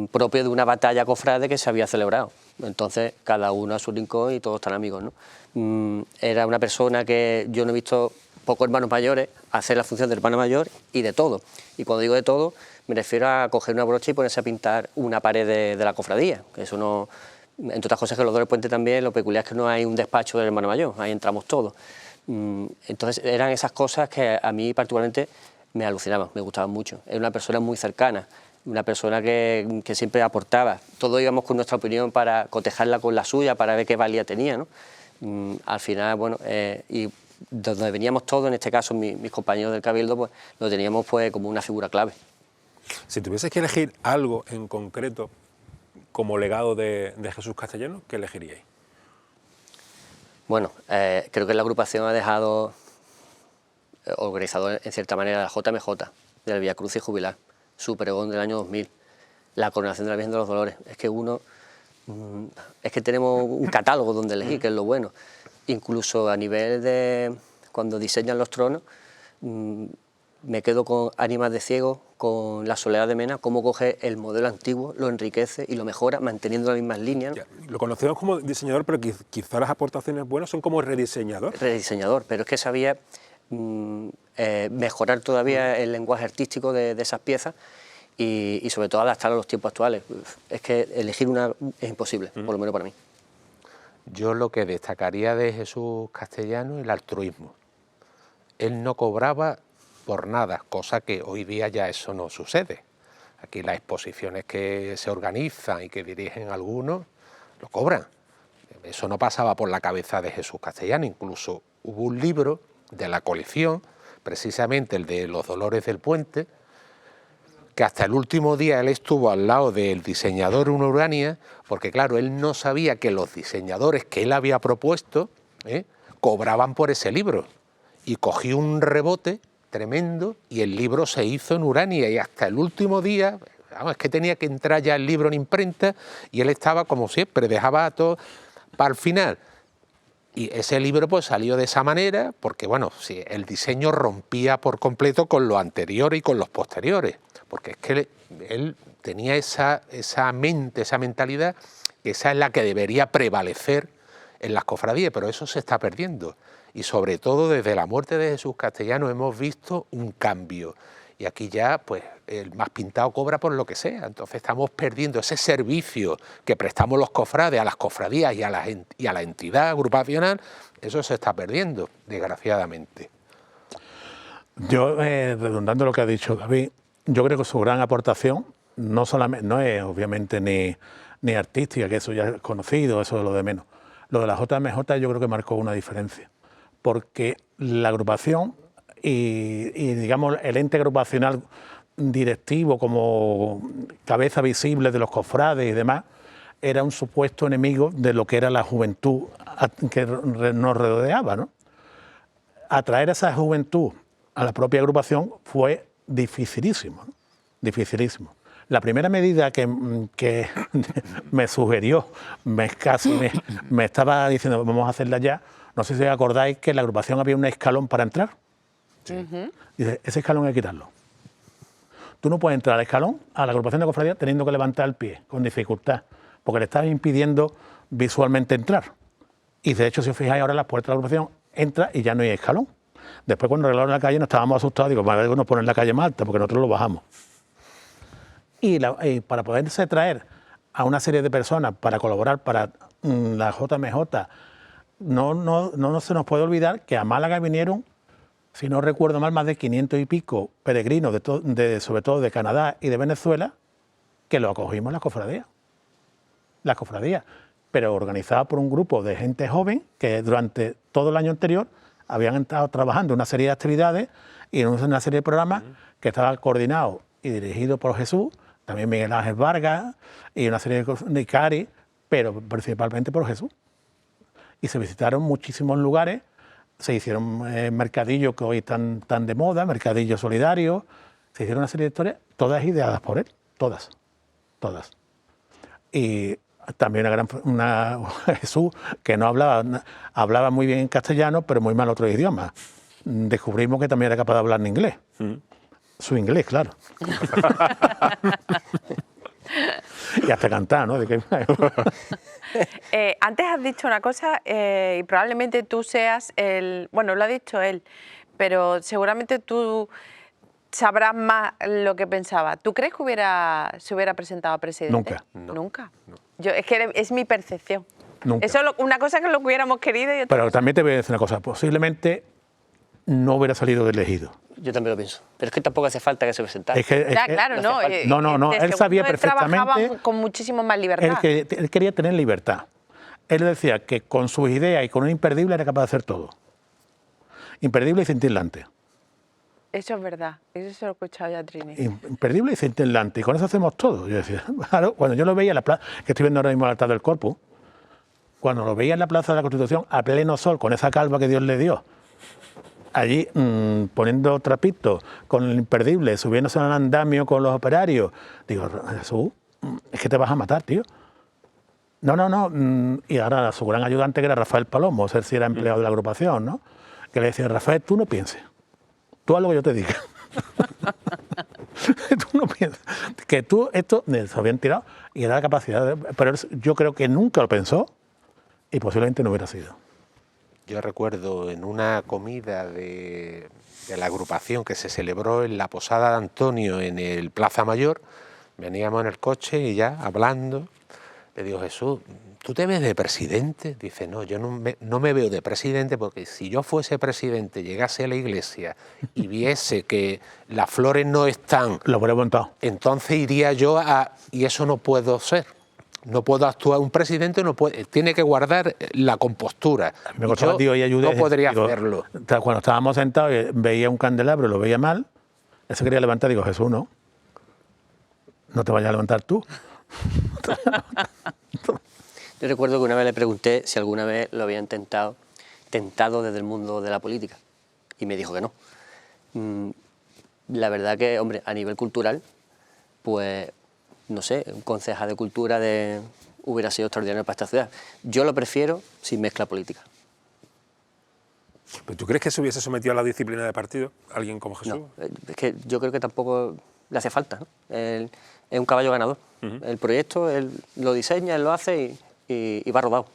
propio de una batalla cofrade que se había celebrado. Entonces, cada uno a su rincón y todos tan amigos, ¿no? Era una persona que yo no he visto pocos hermanos mayores hacer la función de hermano mayor y de todo. Y cuando digo de todo, me refiero a coger una brocha y ponerse a pintar una pared de la cofradía. Que eso no... Entre otras cosas que los Dolores Puente también, lo peculiar es que no hay un despacho del hermano mayor, ahí entramos todos. Entonces, eran esas cosas que a mí particularmente me alucinaban, me gustaban mucho. Era una persona muy cercana, una persona que siempre aportaba. Todos íbamos con nuestra opinión para cotejarla con la suya, para ver qué valía tenía, ¿no? Al final, bueno, y donde veníamos todos, en este caso mis compañeros del Cabildo, pues lo teníamos pues como una figura clave. Si tuvieses que elegir algo en concreto como legado de Jesús Castellano, ¿qué elegiríais? Bueno, creo que la agrupación ha dejado organizado en cierta manera la JMJ, del Vía Crucis Jubilar, su pregón del año 2000, la coronación de la Virgen de los Dolores. Es que tenemos un catálogo donde elegir, que es lo bueno. Incluso a nivel de cuando diseñan los tronos, me quedo con Ánimas de Ciego, con La Soledad de Mena, cómo coge el modelo antiguo, lo enriquece y lo mejora, manteniendo las mismas líneas, ¿no? Ya, lo conocemos como diseñador, pero quizá las aportaciones buenas son como rediseñador. Rediseñador, pero es que sabía mejorar todavía el lenguaje artístico de esas piezas y sobre todo adaptarlo a los tiempos actuales. Es que elegir una es imposible, por lo menos para mí. Yo lo que destacaría de Jesús Castellano es el altruismo. Él no cobraba por nada, cosa que hoy día ya eso no sucede. Aquí las exposiciones que se organizan y que dirigen algunos lo cobran. Eso no pasaba por la cabeza de Jesús Castellano. Incluso hubo un libro de la colección, precisamente el de Los Dolores del Puente, que hasta el último día él estuvo al lado del diseñador Uno Urania, porque claro, él no sabía que los diseñadores que él había propuesto cobraban por ese libro, y cogió un rebote tremendo y el libro se hizo en Urania, y hasta el último día, vamos, es que tenía que entrar ya el libro en imprenta y él estaba como siempre, dejaba todo para el final. Y ese libro pues salió de esa manera porque, bueno, sí, el diseño rompía por completo con lo anterior y con los posteriores, porque es que él tenía esa mente, esa mentalidad, que esa es la que debería prevalecer en las cofradías, pero eso se está perdiendo. Y sobre todo desde la muerte de Jesús Castellano hemos visto un cambio. Y aquí ya, pues, el más pintado cobra por lo que sea. Entonces estamos perdiendo ese servicio que prestamos los cofrades a las cofradías y a la entidad agrupacional. Eso se está perdiendo, desgraciadamente. Yo, redundando lo que ha dicho David, yo creo que su gran aportación no es obviamente ni artística, que eso ya es conocido, eso es lo de menos. Lo de la JMJ yo creo que marcó una diferencia, porque la agrupación y digamos el ente agrupacional directivo como cabeza visible de los cofrades y demás era un supuesto enemigo de lo que era la juventud que nos rodeaba, ¿no? Atraer a esa juventud a la propia agrupación fue dificilísimo, ¿no? Dificilísimo. La primera medida que me sugirió, me estaba diciendo, vamos a hacerla ya, no sé si os acordáis que en la agrupación había un escalón para entrar. Dice, ese escalón hay que quitarlo. Tú no puedes entrar al escalón, a la agrupación de cofradías, teniendo que levantar el pie, con dificultad, porque le estaba impidiendo visualmente entrar. Y de hecho, si os fijáis ahora, las puertas de la agrupación entra y ya no hay escalón. Después, cuando arreglaron la calle, nos estábamos asustados, digo, para que nos ponen la calle más alta, porque nosotros lo bajamos. Y para poderse traer a una serie de personas para colaborar para la JMJ, no se nos puede olvidar que a Málaga vinieron, si no recuerdo mal, más de 500 y pico peregrinos, sobre todo de Canadá y de Venezuela, que lo acogimos las cofradías. Las cofradías, pero organizadas por un grupo de gente joven que durante todo el año anterior habían estado trabajando en una serie de actividades y en una serie de programas que estaban coordinados y dirigidos por Jesús, también Miguel Ángel Vargas y una serie de Cari, pero principalmente por Jesús. Y se visitaron muchísimos lugares, se hicieron mercadillos que hoy están tan de moda, mercadillos solidarios, se hicieron una serie de historias, todas ideadas por él, todas. Y también Jesús que no hablaba muy bien en castellano, pero muy mal otro idioma. Descubrimos que también era capaz de hablar en inglés. Su inglés, claro. Y hasta cantar, ¿no? Antes has dicho una cosa y probablemente tú seas bueno, lo ha dicho él, pero seguramente tú sabrás más lo que pensaba. ¿Tú crees que se hubiera presentado a presidente? Nunca. ¿Nunca? No. Es que es mi percepción. Nunca. Eso es una cosa que lo hubiéramos querido. Y pero también te voy a decir una cosa, posiblemente no hubiera salido elegido. Yo también lo pienso. Pero es que tampoco hace falta que se presentara. Claro, no. Él sabía perfectamente. Trabajaba con muchísimo más libertad. Él quería tener libertad. Él decía que con sus ideas y con un imperdible era capaz de hacer todo. Imperdible y cintilante. Eso es verdad. Eso se lo he escuchado ya, Trini. Imperdible y cintilante. Y con eso hacemos todo. Yo decía, claro, cuando yo lo veía en la plaza, que estoy viendo ahora mismo el altar del Corpus, cuando lo veía en la Plaza de la Constitución, a pleno sol, con esa calva que Dios le dio, allí poniendo trapitos con el imperdible, subiéndose al andamio con los operarios. Digo, Jesús, es que te vas a matar, tío. No. Y ahora su gran ayudante, que era Rafael Palomo, o sea, si era empleado de la agrupación, ¿no? Que le decía, Rafael, tú no pienses. Tú haz lo que yo te diga. Tú no piensas. Que tú, esto, se habían tirado y era la capacidad pero yo creo que nunca lo pensó y posiblemente no hubiera sido. Yo recuerdo en una comida de la agrupación que se celebró en la Posada de Antonio en el Plaza Mayor, veníamos en el coche y ya hablando, le digo, Jesús, ¿tú te ves de presidente? Dice, no, yo no me veo de presidente porque si yo fuese presidente, llegase a la iglesia y viese que las flores no están, lo hubiera montado. Entonces iría yo y eso no puedo ser. No puedo actuar, un presidente no puede, tiene que guardar la compostura. Me costaba, tío, y ayudé, no podría hacerlo. Cuando estábamos sentados y veía un candelabro, lo veía mal, él se quería levantar, digo, Jesús, no te vayas a levantar tú. Yo recuerdo que una vez le pregunté si alguna vez lo habían tentado desde el mundo de la política, y me dijo que no. La verdad que, hombre, a nivel cultural, pues no sé, un concejal de cultura hubiera sido extraordinario para esta ciudad. Yo lo prefiero sin mezcla política. ¿Pero tú crees que se hubiese sometido a la disciplina de partido alguien como Jesús? No, es que yo creo que tampoco le hace falta, ¿no? Él es un caballo ganador. El proyecto, él lo diseña, él lo hace y va rodado.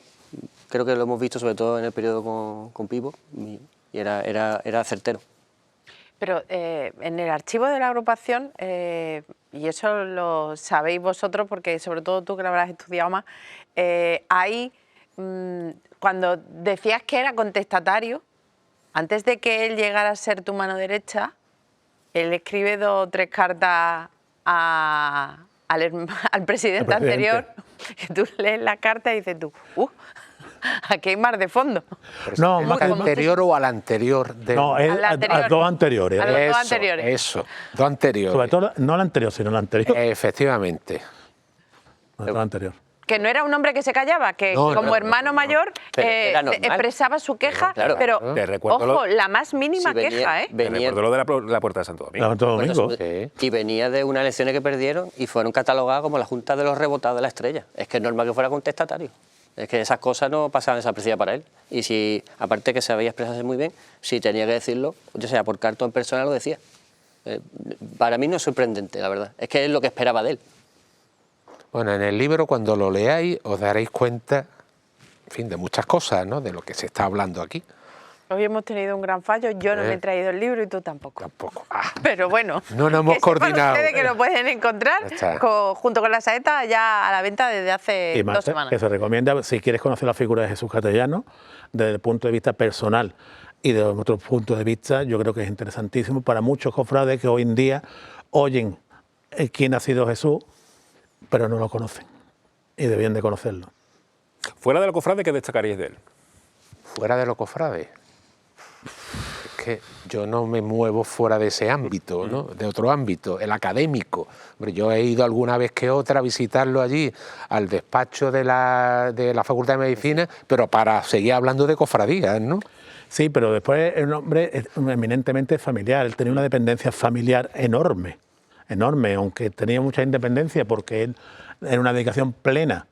Creo que lo hemos visto sobre todo en el periodo con Pipo y era certero. Pero en el archivo de la agrupación, y eso lo sabéis vosotros porque sobre todo tú que lo habrás estudiado más, ahí cuando decías que era contestatario, antes de que él llegara a ser tu mano derecha, él escribe 2 o 3 cartas al presidente anterior, y tú lees la carta y dices tú, aquí hay mar de fondo. No, más al anterior o al anterior. No, es a los 2 anteriores. A los 2 anteriores. Eso, 2 anteriores. Sobre todo, no el anterior, sino el anterior. Efectivamente. El anterior. que no era un hombre que se callaba, que No, como no, hermano mayor Pero era normal. expresaba su queja, Claro. pero Te recuerdo ojo, la más mínima Sí, venía- queja, ¿eh? Me venía, recuerdo lo de la Puerta de Santo Domingo. Santo Domingo. Sí. y venía de unas elecciones que perdieron y fueron catalogadas como la Junta de los Rebotados de la Estrella. Es que es normal que fuera contestatario. Es que esas cosas no pasaban desapercibidas para él. Y si, aparte que sabía expresarse muy bien, si tenía que decirlo, yo sea por carta o en persona, lo decía. Para mí no es sorprendente, la verdad. Es que es lo que esperaba de él. Bueno, en el libro, cuando lo leáis, os daréis cuenta, en fin, de muchas cosas, ¿no? De lo que se está hablando aquí. Hoy hemos tenido un gran fallo, yo no me he traído el libro y tú tampoco. Tampoco. Pero bueno, No nos hemos que sepan coordinado. ustedes que lo pueden encontrar Ya está. junto con la saeta ya a la venta desde hace Y más 2 semanas. que se recomienda, si quieres conocer la figura de Jesús Castellano, desde el punto de vista personal y desde otro punto de vista, yo creo que es interesantísimo para muchos cofrades que hoy en día oyen quién ha sido Jesús, pero no lo conocen y debían de conocerlo. Fuera de la cofrade, ¿qué destacaríais de él? Fuera de los cofrades. Es que yo no me muevo fuera de ese ámbito, ¿no? De otro ámbito, el académico. Hombre, yo he ido alguna vez que otra a visitarlo allí, al despacho de la Facultad de Medicina, pero para seguir hablando de cofradías, ¿no? Sí, pero después el hombre es eminentemente familiar, él tenía una dependencia familiar enorme, aunque tenía mucha independencia porque él era una dedicación plena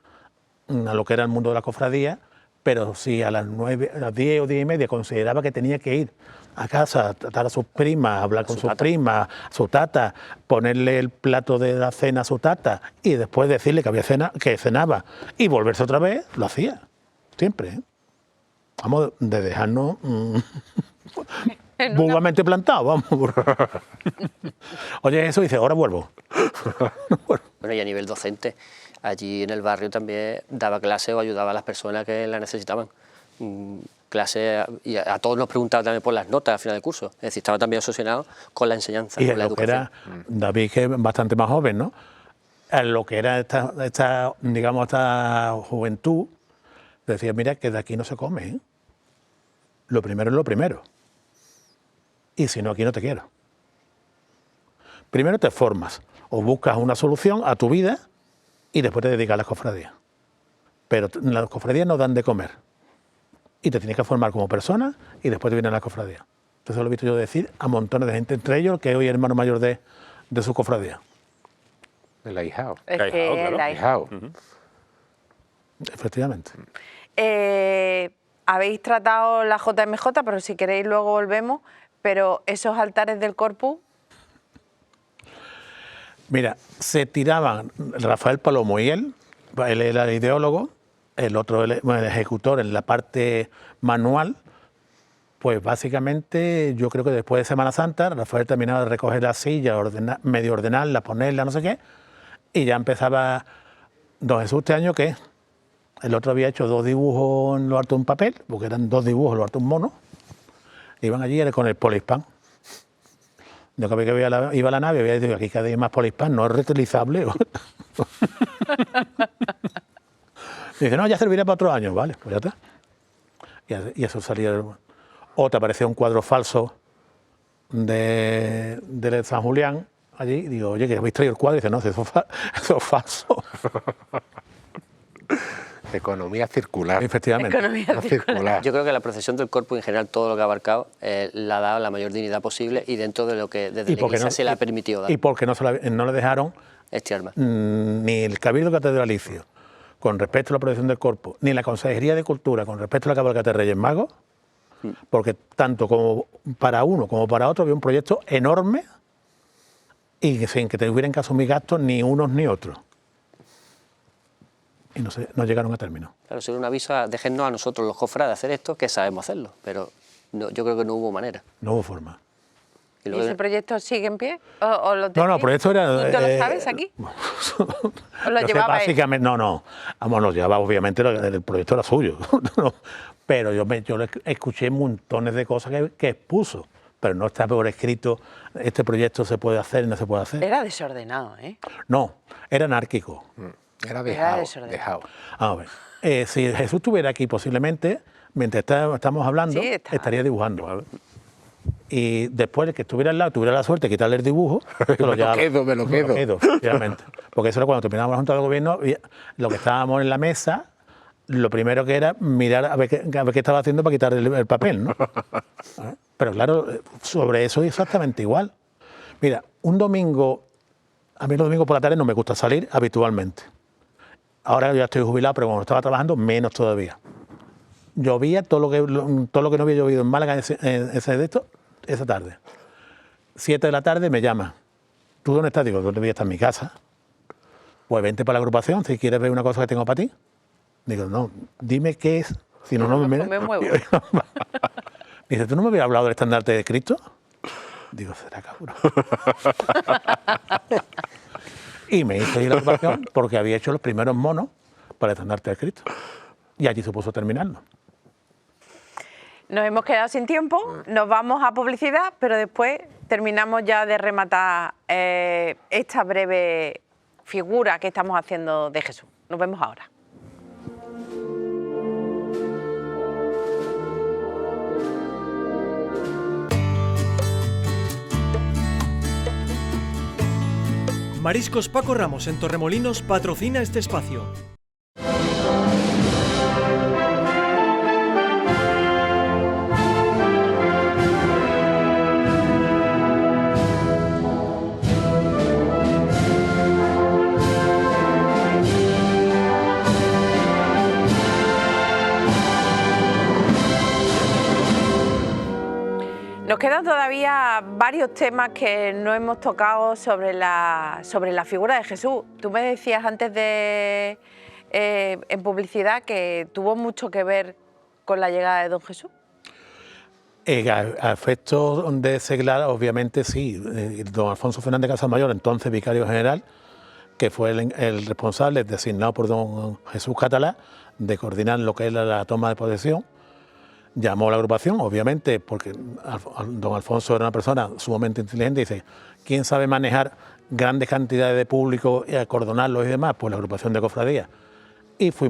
a lo que era el mundo de la cofradía, pero si a las 10 o 10 y media consideraba que tenía que ir a casa, a tratar a sus primas, hablar con sus primas, su tata, ponerle el plato de la cena a su tata y después decirle que había que cenaba y volverse otra vez, lo hacía, siempre, ¿eh? Vamos, de dejarnos vulgarmente plantado, vamos. Oye, eso dice, ahora vuelvo. Bueno, y a nivel docente, allí en el barrio también daba clases o ayudaba a las personas que la necesitaban. Clases, y a todos nos preguntaba también por las notas al final del curso. Es decir, estaba también asociado con la enseñanza, Y con la lo que educación. era, David, que es bastante más joven, ¿no? En lo que era esta juventud, decía, mira, que de aquí no se come, ¿eh? Lo primero es lo primero. Y si no, aquí no te quiero. Primero te formas o buscas una solución a tu vida y después te dedicas a las cofradías. Pero las cofradías no dan de comer. Y te tienes que formar como persona y después te vienen las cofradías. Entonces lo he visto yo decir a montones de gente, entre ellos que hoy es hermano mayor de su cofradía. El ahijado. Es Ahijado, que claro. la- Ahijado. Efectivamente. habéis tratado la JMJ, pero si queréis luego volvemos, pero esos altares del Corpus, Mira, se tiraban Rafael Palomo y él era el ideólogo, el otro el ejecutor en la parte manual. Pues básicamente yo creo que después de Semana Santa, Rafael terminaba de recoger la silla, medio ordenarla, ponerla, no sé qué, y ya empezaba, don Jesús, ¿este año qué? El otro había hecho 2 dibujos en lo harto de un papel, porque eran 2 dibujos en lo harto de un mono, iban allí era con el Polispán. Yo cada vez que iba a la nave, había dicho, aquí cada día más Polispán, no es reutilizable. Dice, no, ya servirá para otro año, vale, pues ya está. Y eso salía. O te aparecía un cuadro falso de San Julián allí, y digo, oye, que habéis traído el cuadro, y dice, no, eso es falso. Economía circular. Efectivamente. economía No circular. Yo creo que la procesión del Corpus en general, todo lo que ha abarcado, le ha dado la mayor dignidad posible y dentro de lo que desde la Iglesia se le ha permitido dar Y porque no le dejaron este arma. ni el Cabildo Catedralicio con respecto a la protección del Corpus, ni la Consejería de Cultura con respecto a la cabalgata de Reyes Magos, porque tanto como para uno como para otro había un proyecto enorme y sin que tuvieran que asumir gastos ni unos ni otros. Y no llegaron a término. Claro, sería un aviso a déjennos a nosotros los cofrades hacer esto, que sabemos hacerlo, pero no, yo creo que no hubo manera. No hubo forma. Y ¿y luego- ese proyecto sigue en pie? ¿O lo No, tenéis? el proyecto era... ¿Y tú lo sabes aquí? ¿O lo Yo sé, llevaba él? básicamente, no. Vamos, lo llevaba, obviamente, el proyecto era suyo. No, pero yo le escuché montones de cosas que expuso, pero no está por escrito, este proyecto se puede hacer y no se puede hacer. Era desordenado, ¿eh? No, era anárquico. Era Era dejado. desordenado. A ver, si Jesús estuviera aquí, posiblemente, mientras estamos hablando, Sí, está. estaría dibujando. Y después el que estuviera al lado tuviera la suerte de quitarle el dibujo, se lo llevaba. me lo quedo. Efectivamente. Porque eso era cuando terminábamos la Junta de Gobierno, lo que estábamos en la mesa, lo primero que era mirar a ver qué estaba haciendo para quitar el papel, ¿no? Pero claro, sobre eso es exactamente igual. Mira, un domingo, a mí los domingos por la tarde no me gusta salir habitualmente. Ahora yo ya estoy jubilado, pero cuando estaba trabajando, menos todavía. Llovía todo lo que no había llovido en Málaga esa tarde. 7 de la tarde me llama. ¿Tú dónde estás? Digo, ¿dónde voy a estar? En mi casa. Pues vente para la agrupación, si quieres ver una cosa que tengo para ti. Digo, no, dime qué es, si no, no me muevo. Dice, ¿tú no me habías hablado del estandarte de Cristo? Digo, será cabrón. Y me hice ir a la agrupación porque había hecho los primeros monos para el estandarte de Cristo. Y allí supuso terminarlo. Nos hemos quedado sin tiempo, nos vamos a publicidad, pero después terminamos ya de rematar esta breve figura que estamos haciendo de Jesús. Nos vemos ahora. Mariscos Paco Ramos en Torremolinos patrocina este espacio. Nos quedan todavía varios temas que no hemos tocado sobre la figura de Jesús. Tú me decías antes en publicidad que tuvo mucho que ver con la llegada de Don Jesús. A efectos de seglar, obviamente sí. Don Alfonso Fernández Casamayor, entonces vicario general, que fue el responsable designado por don Jesús Catalá de coordinar lo que es la toma de posesión. Llamó a la agrupación, obviamente, porque don Alfonso era una persona sumamente inteligente y dice, ¿quién sabe manejar grandes cantidades de público y acordonarlos y demás? Pues la agrupación de cofradías. Y fue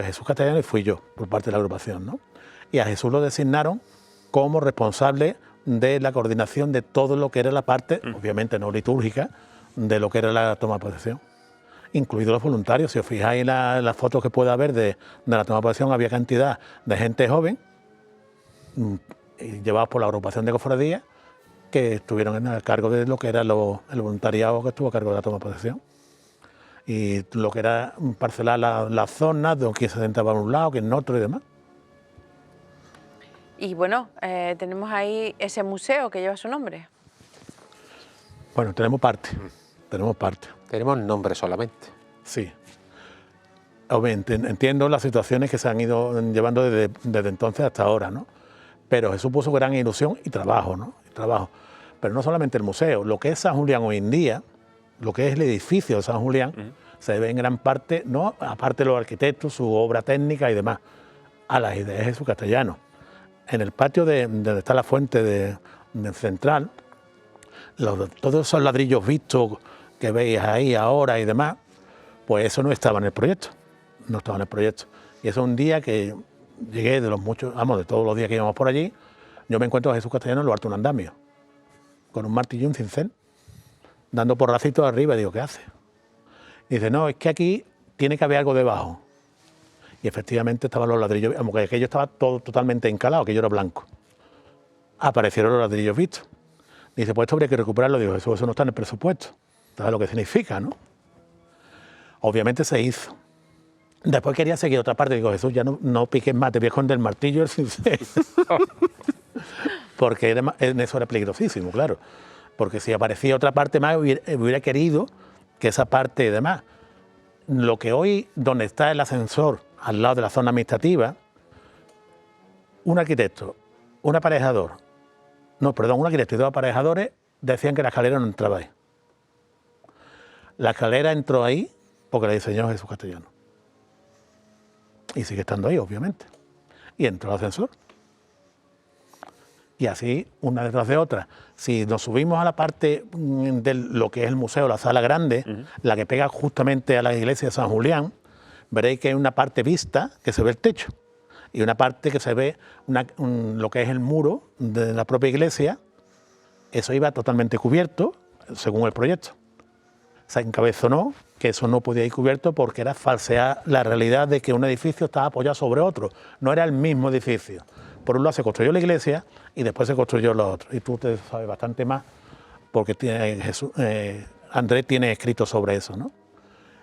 Jesús Castellano y fui yo, por parte de la agrupación, ¿no? Y a Jesús lo designaron como responsable de la coordinación de todo lo que era la parte, obviamente no litúrgica, de lo que era la toma de posesión. Incluidos los voluntarios. Si os fijáis en las fotos que pueda haber de la toma de posesión, había cantidad de gente joven, llevados por la agrupación de cofradías, que estuvieron a cargo de lo que era el voluntariado que estuvo a cargo de la toma de posesión. Y lo que era parcelar las zonas, de quién se sentaba en un lado, quién en otro y demás. Y bueno, tenemos ahí ese museo que lleva su nombre. Bueno, tenemos parte. Tenemos nombre solamente. Sí. Obviamente, entiendo las situaciones que se han ido llevando desde entonces hasta ahora, ¿no? Pero Jesús puso gran ilusión y trabajo, ¿no? Pero no solamente el museo, lo que es San Julián hoy en día, lo que es el edificio de San Julián, se debe en gran parte, ¿no?, aparte de los arquitectos, su obra técnica y demás, a las ideas de Jesús Castellano. En el patio donde está la fuente del central, todos esos ladrillos vistos que veis ahí ahora y demás, pues eso no estaba en el proyecto, Y eso un día que llegué de todos los días que íbamos por allí, yo me encuentro a Jesús Castellano en lo alto de un andamio, con un martillo y un cincel, dando porracitos arriba, y digo, ¿qué hace? Y dice, no, es que aquí tiene que haber algo debajo. Y efectivamente estaban los ladrillos, aunque aquello estaba todo totalmente encalado, aquello era blanco. Aparecieron los ladrillos vistos. Dice, pues esto habría que recuperarlo. Digo, eso no está en el presupuesto. ¿Sabes lo que significa, no? Obviamente se hizo. Después quería seguir otra parte. Digo, Jesús, ya no piques más, te voy a esconder el martillo y el cincel. Porque en eso era peligrosísimo, claro. Porque si aparecía otra parte más, hubiera querido que esa parte y demás. Lo que hoy, donde está el ascensor, al lado de la zona administrativa, un arquitecto, un arquitecto y dos aparejadores decían que la escalera no entraba ahí. La escalera entró ahí porque la diseñó Jesús Castellano. Y sigue estando ahí, obviamente. Y entró el ascensor. Y así, una detrás de otra. Si nos subimos a la parte de lo que es el museo, la sala grande, la que pega justamente a la iglesia de San Julián, veréis que hay una parte vista que se ve el techo. Y una parte que se ve lo que es el muro de la propia iglesia. Eso iba totalmente cubierto, según el proyecto. se encabezonó que eso no podía ir cubierto porque era falsear la realidad de que un edificio estaba apoyado sobre otro, no era el mismo edificio. Por un lado se construyó la iglesia y después se construyó lo otro. Y tú te sabes bastante más porque Andrés tiene escrito sobre eso, ¿no?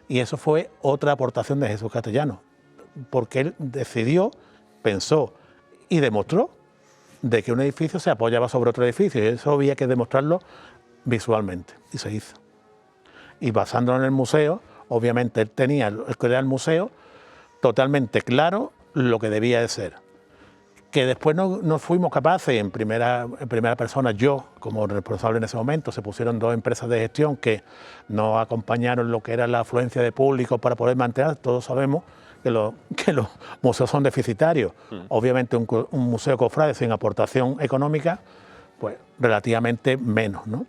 Y eso fue otra aportación de Jesús Castellano, porque él decidió, pensó y demostró de que un edificio se apoyaba sobre otro edificio y eso había que demostrarlo visualmente y se hizo. Y basándolo en el museo, obviamente él tenía, el que era el museo, totalmente claro lo que debía de ser. Que después no fuimos capaces, en primera persona, yo como responsable en ese momento, se pusieron 2 empresas de gestión que no acompañaron lo que era la afluencia de público para poder mantener. Todos sabemos que los museos son deficitarios. Obviamente un museo cofrade sin aportación económica, pues relativamente menos, ¿no?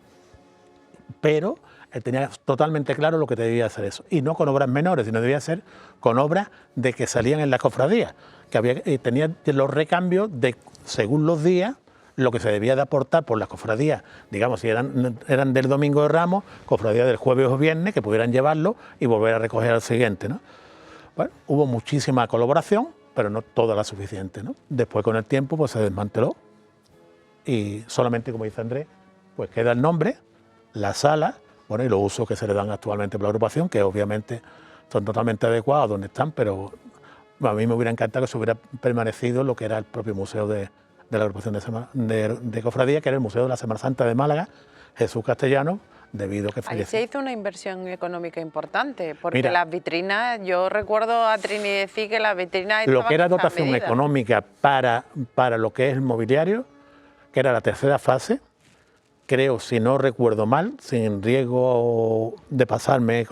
Pero él tenía totalmente claro lo que debía hacer eso. Y no con obras menores, sino debía ser con obras de que salían en las cofradías, que tenía los recambios de, según los días, lo que se debía de aportar por las cofradías. Digamos, si eran del Domingo de Ramos, cofradías del jueves o viernes, que pudieran llevarlo y volver a recoger al siguiente, ¿no? Bueno, hubo muchísima colaboración, pero no toda la suficiente, ¿no? Después, con el tiempo, pues se desmanteló y solamente, como dice Andrés, pues queda el nombre, la sala, bueno, y los usos que se le dan actualmente por la agrupación, que obviamente son totalmente adecuados donde están, pero a mí me hubiera encantado que se hubiera permanecido lo que era el propio museo de la agrupación de cofradía, que era el Museo de la Semana Santa de Málaga, Jesús Castellano, debido a que falleció. Ahí se hizo una inversión económica importante, porque Mira, las vitrinas, yo recuerdo a Trini decir que las vitrinas lo que era estaban dotación medidas. económica para lo que es el mobiliario, que era la tercera fase, creo, si no recuerdo mal, sin riesgo de pasarme,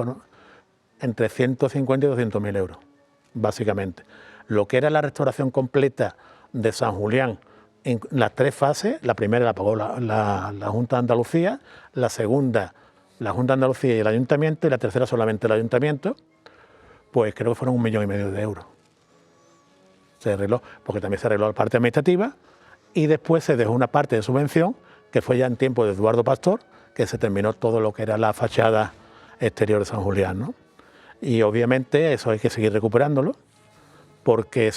entre 150 y 200.000 euros, básicamente. Lo que era la restauración completa de San Julián, en las 3 fases, la primera la pagó la Junta de Andalucía, la segunda la Junta de Andalucía y el Ayuntamiento, y la tercera solamente el Ayuntamiento, pues creo que fueron 1,5 millones de euros. Se arregló, porque también se arregló la parte administrativa, y después se dejó una parte de subvención, que fue ya en tiempo de Eduardo Pastor, que se terminó todo lo que era la fachada exterior de San Julián, ¿no? Y obviamente eso hay que seguir recuperándolo, porque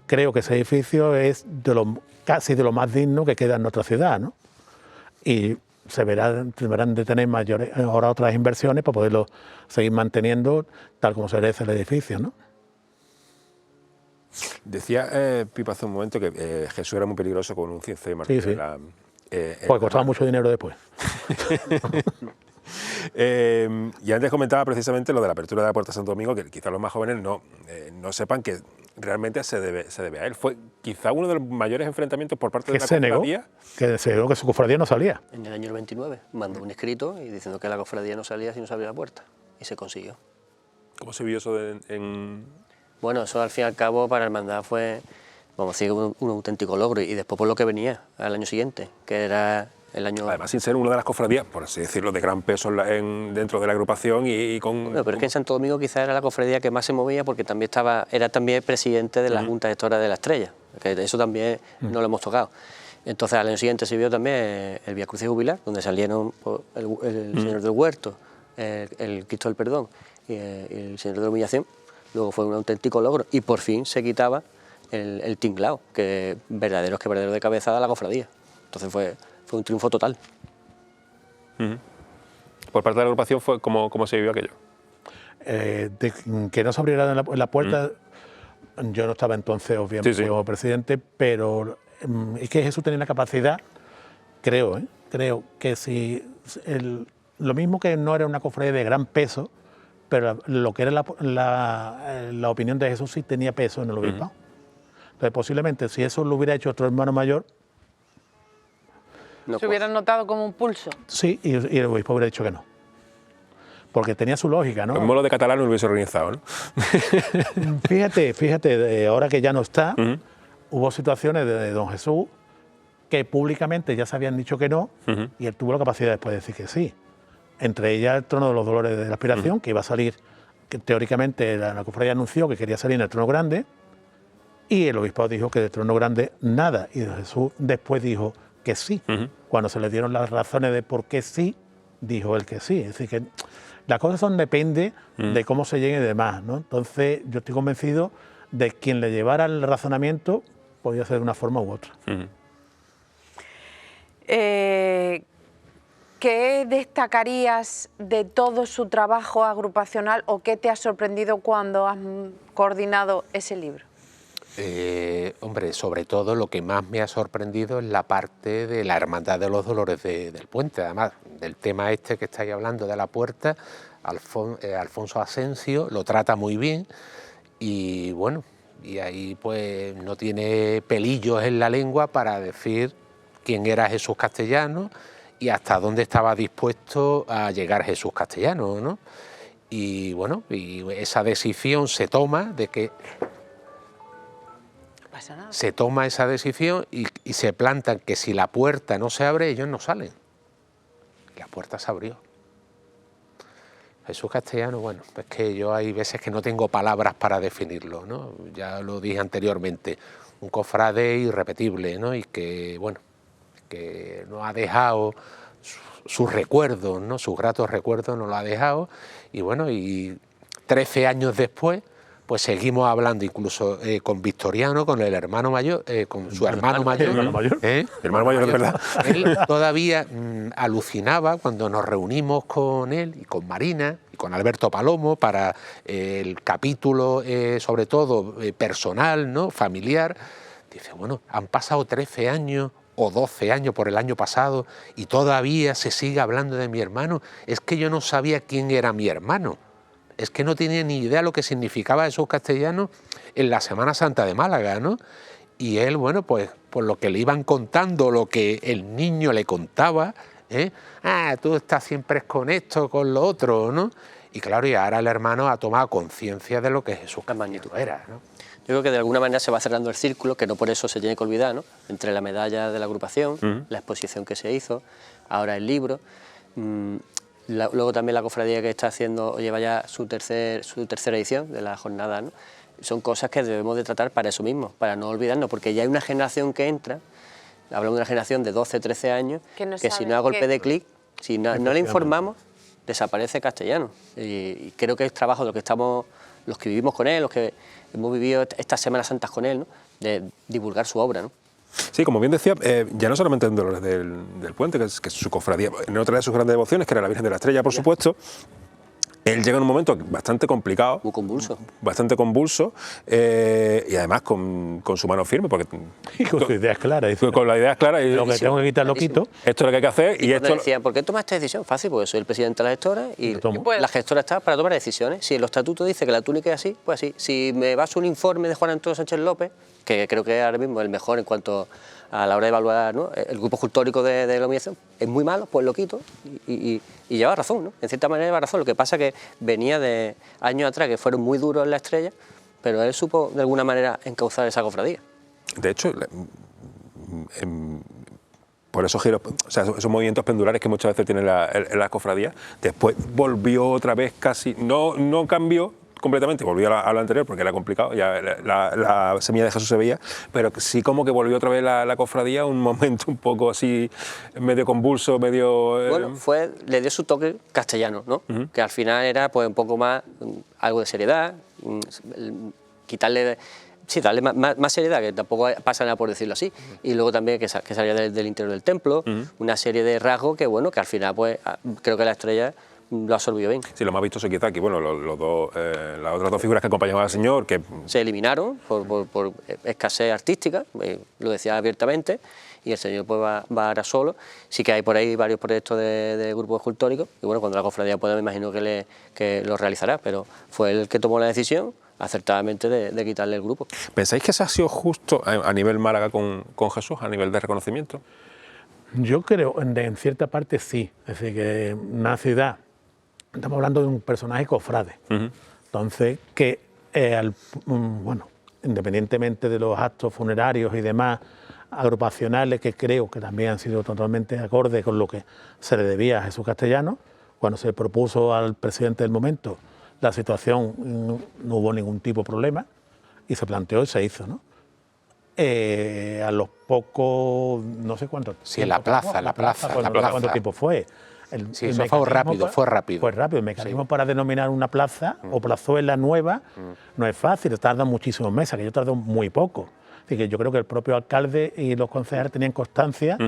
creo que ese edificio es casi de lo más digno que queda en nuestra ciudad, ¿no? Y deberán de tener ahora otras inversiones para poderlo seguir manteniendo tal como se merece el edificio, ¿no? Decía Pipa hace un momento que Jesús era muy peligroso con un cincel martillo. Sí, sí. Porque costaba mucho dinero después. Y antes comentaba precisamente lo de la apertura de la Puerta de Santo Domingo, que quizás los más jóvenes no sepan que realmente se debe a él. Fue quizá uno de los mayores enfrentamientos por parte de la cofradía. Que se negó que su cofradía no salía. En el año 99 mandó un escrito y diciendo que la cofradía no salía si no se abría la puerta. Y se consiguió. ¿Cómo se vio eso Bueno, eso al fin y al cabo para la hermandad fue, vamos a decir, un auténtico logro. Y después por lo que venía al año siguiente, que era el año... Además, sin ser una de las cofradías, por así decirlo, de gran peso dentro de la agrupación y con... Bueno, pero es que en Santo Domingo quizás era la cofradía que más se movía porque también era también presidente de la Junta Gestora de la Estrella, que eso también no lo hemos tocado. Entonces al año siguiente se vio también el Vía Crucis Jubilar, donde salieron el Señor del Huerto, el Cristo del Perdón y el Señor de la Humillación. Luego fue un auténtico logro y por fin se quitaba el tinglao, que verdadero de cabezada a la cofradía. Entonces fue un triunfo total. Por parte de la agrupación, ¿cómo se vivió aquello? Que no se abriera la puerta, yo no estaba entonces obviamente como presidente, pero es que Jesús tenía la capacidad, creo que si lo mismo que no era una cofradía de gran peso, pero lo que era la opinión de Jesús sí tenía peso en el obispado. Entonces posiblemente si eso lo hubiera hecho otro hermano mayor, ¿Se hubieran notado como un pulso? Sí, y el obispo hubiera dicho que no. Porque tenía su lógica, ¿no? El molo de catalán no lo hubiese organizado, ¿no? Fíjate, ahora que ya no está, hubo situaciones de don Jesús que públicamente ya se habían dicho que no, y él tuvo la capacidad después de decir que sí. Entre ellas el trono de los dolores de la aspiración, que iba a salir, que teóricamente la cofradía anunció que quería salir en el trono grande, y el obispo dijo que del trono grande nada, y don Jesús después dijo que sí. Cuando se le dieron las razones de por qué sí, dijo él que sí. Es decir, Las cosas depende de cómo se lleguen y demás, ¿no? Entonces, yo estoy convencido de que quien le llevara el razonamiento podía ser de una forma u otra. ¿Qué destacarías de todo su trabajo agrupacional o qué te ha sorprendido cuando has coordinado ese libro? Hombre, sobre todo lo que más me ha sorprendido es la parte de la Hermandad de los Dolores del Puente. Además, del tema este que estáis hablando de la puerta, Alfonso Asensio lo trata muy bien y bueno, y ahí pues no tiene pelillos en la lengua para decir quién era Jesús Castellano y hasta dónde estaba dispuesto a llegar Jesús Castellano, ¿no? Y bueno, y esa decisión se toma de que... Se toma esa decisión y se plantan que si la puerta no se abre, ellos no salen. La puerta se abrió. Jesús Castellano, bueno, es que yo hay veces que no tengo palabras para definirlo, ¿no? Ya lo dije anteriormente, un cofrade irrepetible, ¿no? Y que, bueno, que nos ha dejado sus recuerdos, ¿no? Sus gratos recuerdos nos lo ha dejado. Y bueno, y 13 años después, pues seguimos hablando incluso con Victoriano, con el hermano mayor, con su hermano mayor. ¿Hermano mayor? Hermano mayor, es verdad. Él todavía alucinaba cuando nos reunimos con él y con Marina y con Alberto Palomo para el capítulo, sobre todo personal, ¿no? Familiar. Dice, bueno, han pasado 13 años o 12 años por el año pasado y todavía se sigue hablando de mi hermano. Es que yo no sabía quién era mi hermano. Es que no tenía ni idea lo que significaba Jesús Castellano en la Semana Santa de Málaga, ¿no? Y él, bueno, pues por lo que le iban contando, lo que el niño le contaba, tú estás siempre con esto, con lo otro, ¿no? Y claro, y ahora el hermano ha tomado conciencia de lo que Jesús Castellano era, ¿no? Yo creo que de alguna manera se va cerrando el círculo, que no por eso se tiene que olvidar, ¿no? Entre la medalla de la agrupación, la exposición que se hizo, ahora el libro... luego también la cofradía que está haciendo, lleva ya su tercera edición de la jornada, ¿no? Son cosas que debemos de tratar para eso mismo, para no olvidarnos, porque ya hay una generación que entra, hablamos de una generación de 12, 13 años, que si no a golpe de clic, si no le informamos, desaparece Castellano. Y creo que es trabajo de los que vivimos con él, los que hemos vivido estas Semanas Santas con él, ¿no? De divulgar su obra, ¿no? Sí, como bien decía, ya no solamente en Dolores del Puente, que es su cofradía, en otra de sus grandes devociones, que era la Virgen de la Estrella, por supuesto, él llega en un momento bastante complicado. Muy convulso. Bastante convulso, y además con su mano firme, porque... Y con sus ideas claras. Con las ideas claras. Lo que tengo que quitar lo quito. Esto es lo que hay que hacer. Y esto decían, ¿por qué tomas esta decisión? Fácil, porque soy el presidente de la gestora y la gestora está para tomar decisiones. Si el estatuto dice que la túnica es así, pues así. Si me vas un informe de Juan Antonio Sánchez López, que creo que es ahora mismo el mejor en cuanto a la hora de evaluar, ¿no? El grupo escultórico de la humillación, es muy malo, pues lo quito y lleva razón, ¿no? En cierta manera lleva razón. Lo que pasa es que venía de años atrás que fueron muy duros en la Estrella, pero él supo de alguna manera encauzar esa cofradía. De hecho, por esos giros, o sea, esos movimientos pendulares que muchas veces tiene la cofradía, después volvió otra vez casi, no cambió completamente, volvió a lo anterior porque era complicado, ya la semilla de Jesús se veía, pero sí como que volvió otra vez la cofradía, un momento un poco así, medio convulso, medio... Bueno, le dio su toque castellano, ¿no? Que al final era pues un poco más, algo de seriedad, quitarle... Sí, darle más seriedad, que tampoco pasa nada por decirlo así. Y luego también que salía del interior del templo, una serie de rasgos que, bueno, que al final, pues, creo que la Estrella lo absorbió bien. Sí, lo más vistoso quizá aquí, bueno, las otras dos figuras que acompañaban al Señor, que... Se eliminaron por escasez artística, lo decía abiertamente, y el Señor pues va ahora solo. Sí que hay por ahí varios proyectos de grupos escultóricos, y bueno, cuando la cofradía pueda, me imagino que lo realizará, pero fue él el que tomó la decisión, acertadamente, de quitarle el grupo. ¿Pensáis que se ha sido justo a nivel Málaga con Jesús, a nivel de reconocimiento? Yo creo, en cierta parte sí, es decir, que una ciudad, estamos hablando de un personaje cofrade, entonces que, bueno, independientemente de los actos funerarios y demás agrupacionales, que creo que también han sido totalmente acordes con lo que se le debía a Jesús Castellano, cuando se propuso al presidente del momento la situación, no hubo ningún tipo de problema y se planteó y se hizo, ¿no? A los pocos, no sé cuánto. Sí, en la plaza. No sé cuánto tiempo fue. Sí, eso fue rápido, fue rápido. Fue rápido. El mecanismo para denominar una plaza o plazuela nueva no es fácil, tarda muchísimos meses, que yo tardé muy poco. Así que yo creo que el propio alcalde y los concejales tenían constancia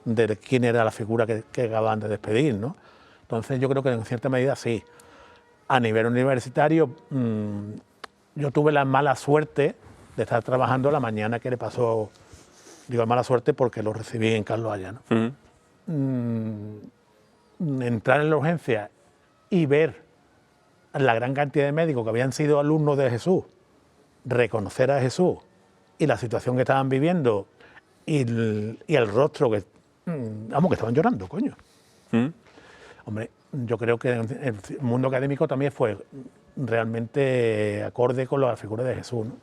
de quién era la figura que acababan de despedir, ¿no? Entonces yo creo que en cierta medida sí. A nivel universitario, yo tuve la mala suerte de estar trabajando la mañana que le pasó, digo mala suerte porque lo recibí en Carlos Haya, ¿no? Entrar en la urgencia y ver la gran cantidad de médicos que habían sido alumnos de Jesús, reconocer a Jesús y la situación que estaban viviendo y el rostro que, vamos, que estaban llorando, coño. Hombre, yo creo que el mundo académico también fue realmente acorde con la figura de Jesús, ¿no?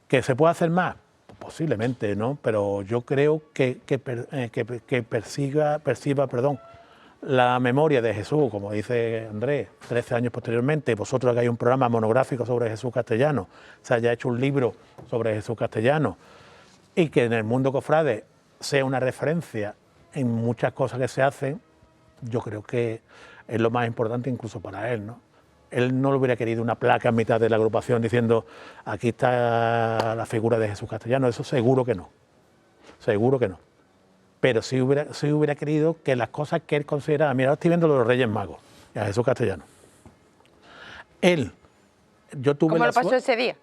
¿Que se puede hacer más? Posiblemente, ¿no? Pero yo creo que perciba la memoria de Jesús, como dice Andrés, 13 años posteriormente, vosotros hagáis un programa monográfico sobre Jesús castellano, se haya hecho un libro sobre Jesús castellano, y que en el mundo cofrade sea una referencia en muchas cosas que se hacen, yo creo que es lo más importante incluso para él, ¿no? Él no le hubiera querido una placa en mitad de la agrupación diciendo aquí está la figura de Jesús castellano, eso seguro que no, seguro que no. Pero sí hubiera querido que las cosas que él consideraba, mira, ahora estoy viendo los Reyes Magos, y a Jesús castellano. Yo tuve ¿Cómo lo pasó ese día?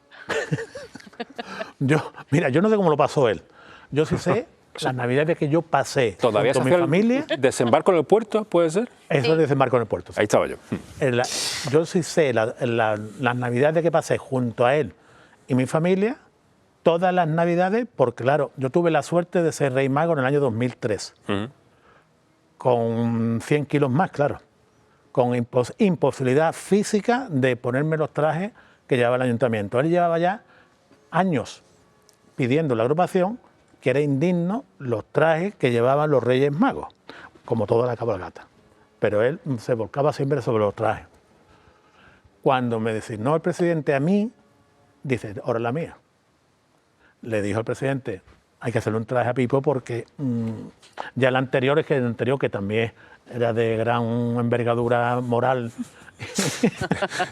Mira, yo no sé cómo lo pasó él. Yo sí sé las navidades que yo pasé ¿Todavía con mi familia. ¿Desembarco en el puerto, puede ser? Eso es desembarco en el puerto. Sí. Ahí estaba yo. Yo sí sé las navidades que pasé junto a él y mi familia, todas las navidades, porque claro, yo tuve la suerte de ser rey mago en el año 2003, con 100 kilos más, claro, con imposibilidad física de ponerme los trajes que llevaba el ayuntamiento. Él llevaba ya años pidiendo la agrupación que era indigno los trajes que llevaban los Reyes Magos, como toda la cabalgata. Pero él se volcaba siempre sobre los trajes. Cuando me designó el presidente a mí, dice, ahora es la mía. Le dijo al presidente, hay que hacerle un traje a Pipo porque ya el anterior, que también era de gran envergadura moral.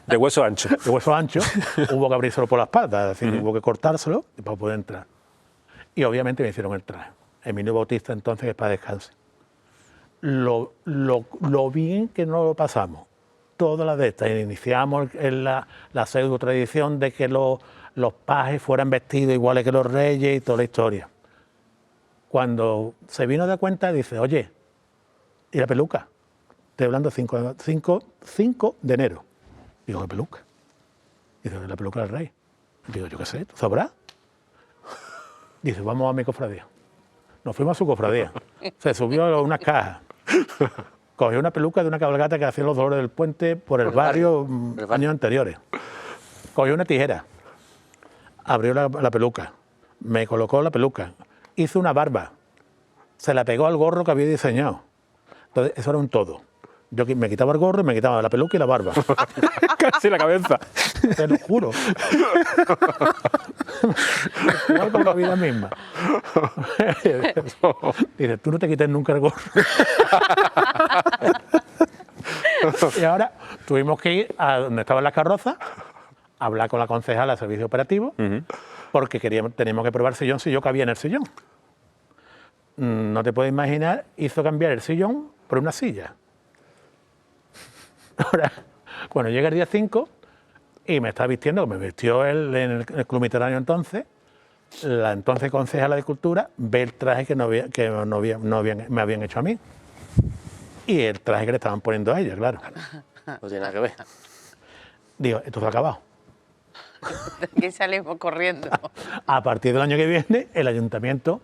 De hueso ancho. De hueso ancho, hubo que abrírselo por la espalda, es decir, hubo que cortárselo para poder entrar. Y obviamente me hicieron el traje. Emilio Bautista entonces, que es para descanse. Lo bien que no lo pasamos, todas las de estas, iniciamos la pseudo tradición de que los pajes fueran vestidos iguales que los reyes y toda la historia. Cuando se vino a dar cuenta, dice, oye, ¿y la peluca? Estoy hablando 5 de enero. Digo, ¿qué peluca? Dice, la peluca del rey. Digo, yo qué sé, ¿tú sabrás? Dice, vamos a mi cofradía. Nos fuimos a su cofradía. Se subió a unas cajas. Cogió una peluca de una cabalgata que hacía los Dolores del Puente por el barrio años anteriores. Cogió una tijera. Abrió la peluca. Me colocó la peluca. Hizo una barba. Se la pegó al gorro que había diseñado. Entonces, eso era un todo. Yo me quitaba el gorro y me quitaba la peluca y la barba. Casi la cabeza. Te lo juro. Igual con la vida misma. Dice, tú no te quites nunca el gorro. Y ahora tuvimos que ir a donde estaban las carrozas, a hablar con la concejala de servicio operativo, porque teníamos que probar sillón si yo cabía en el sillón. No te puedes imaginar, hizo cambiar el sillón por una silla. Ahora, cuando llega el día 5 y me está vistiendo, me vistió él en el Club Mediterráneo entonces, la entonces concejala de Cultura ve el traje que me habían hecho a mí y el traje que le estaban poniendo a ella, claro. No tiene nada que ver. Digo, esto se ha acabado. De aquí salimos corriendo. A partir del año que viene, el ayuntamiento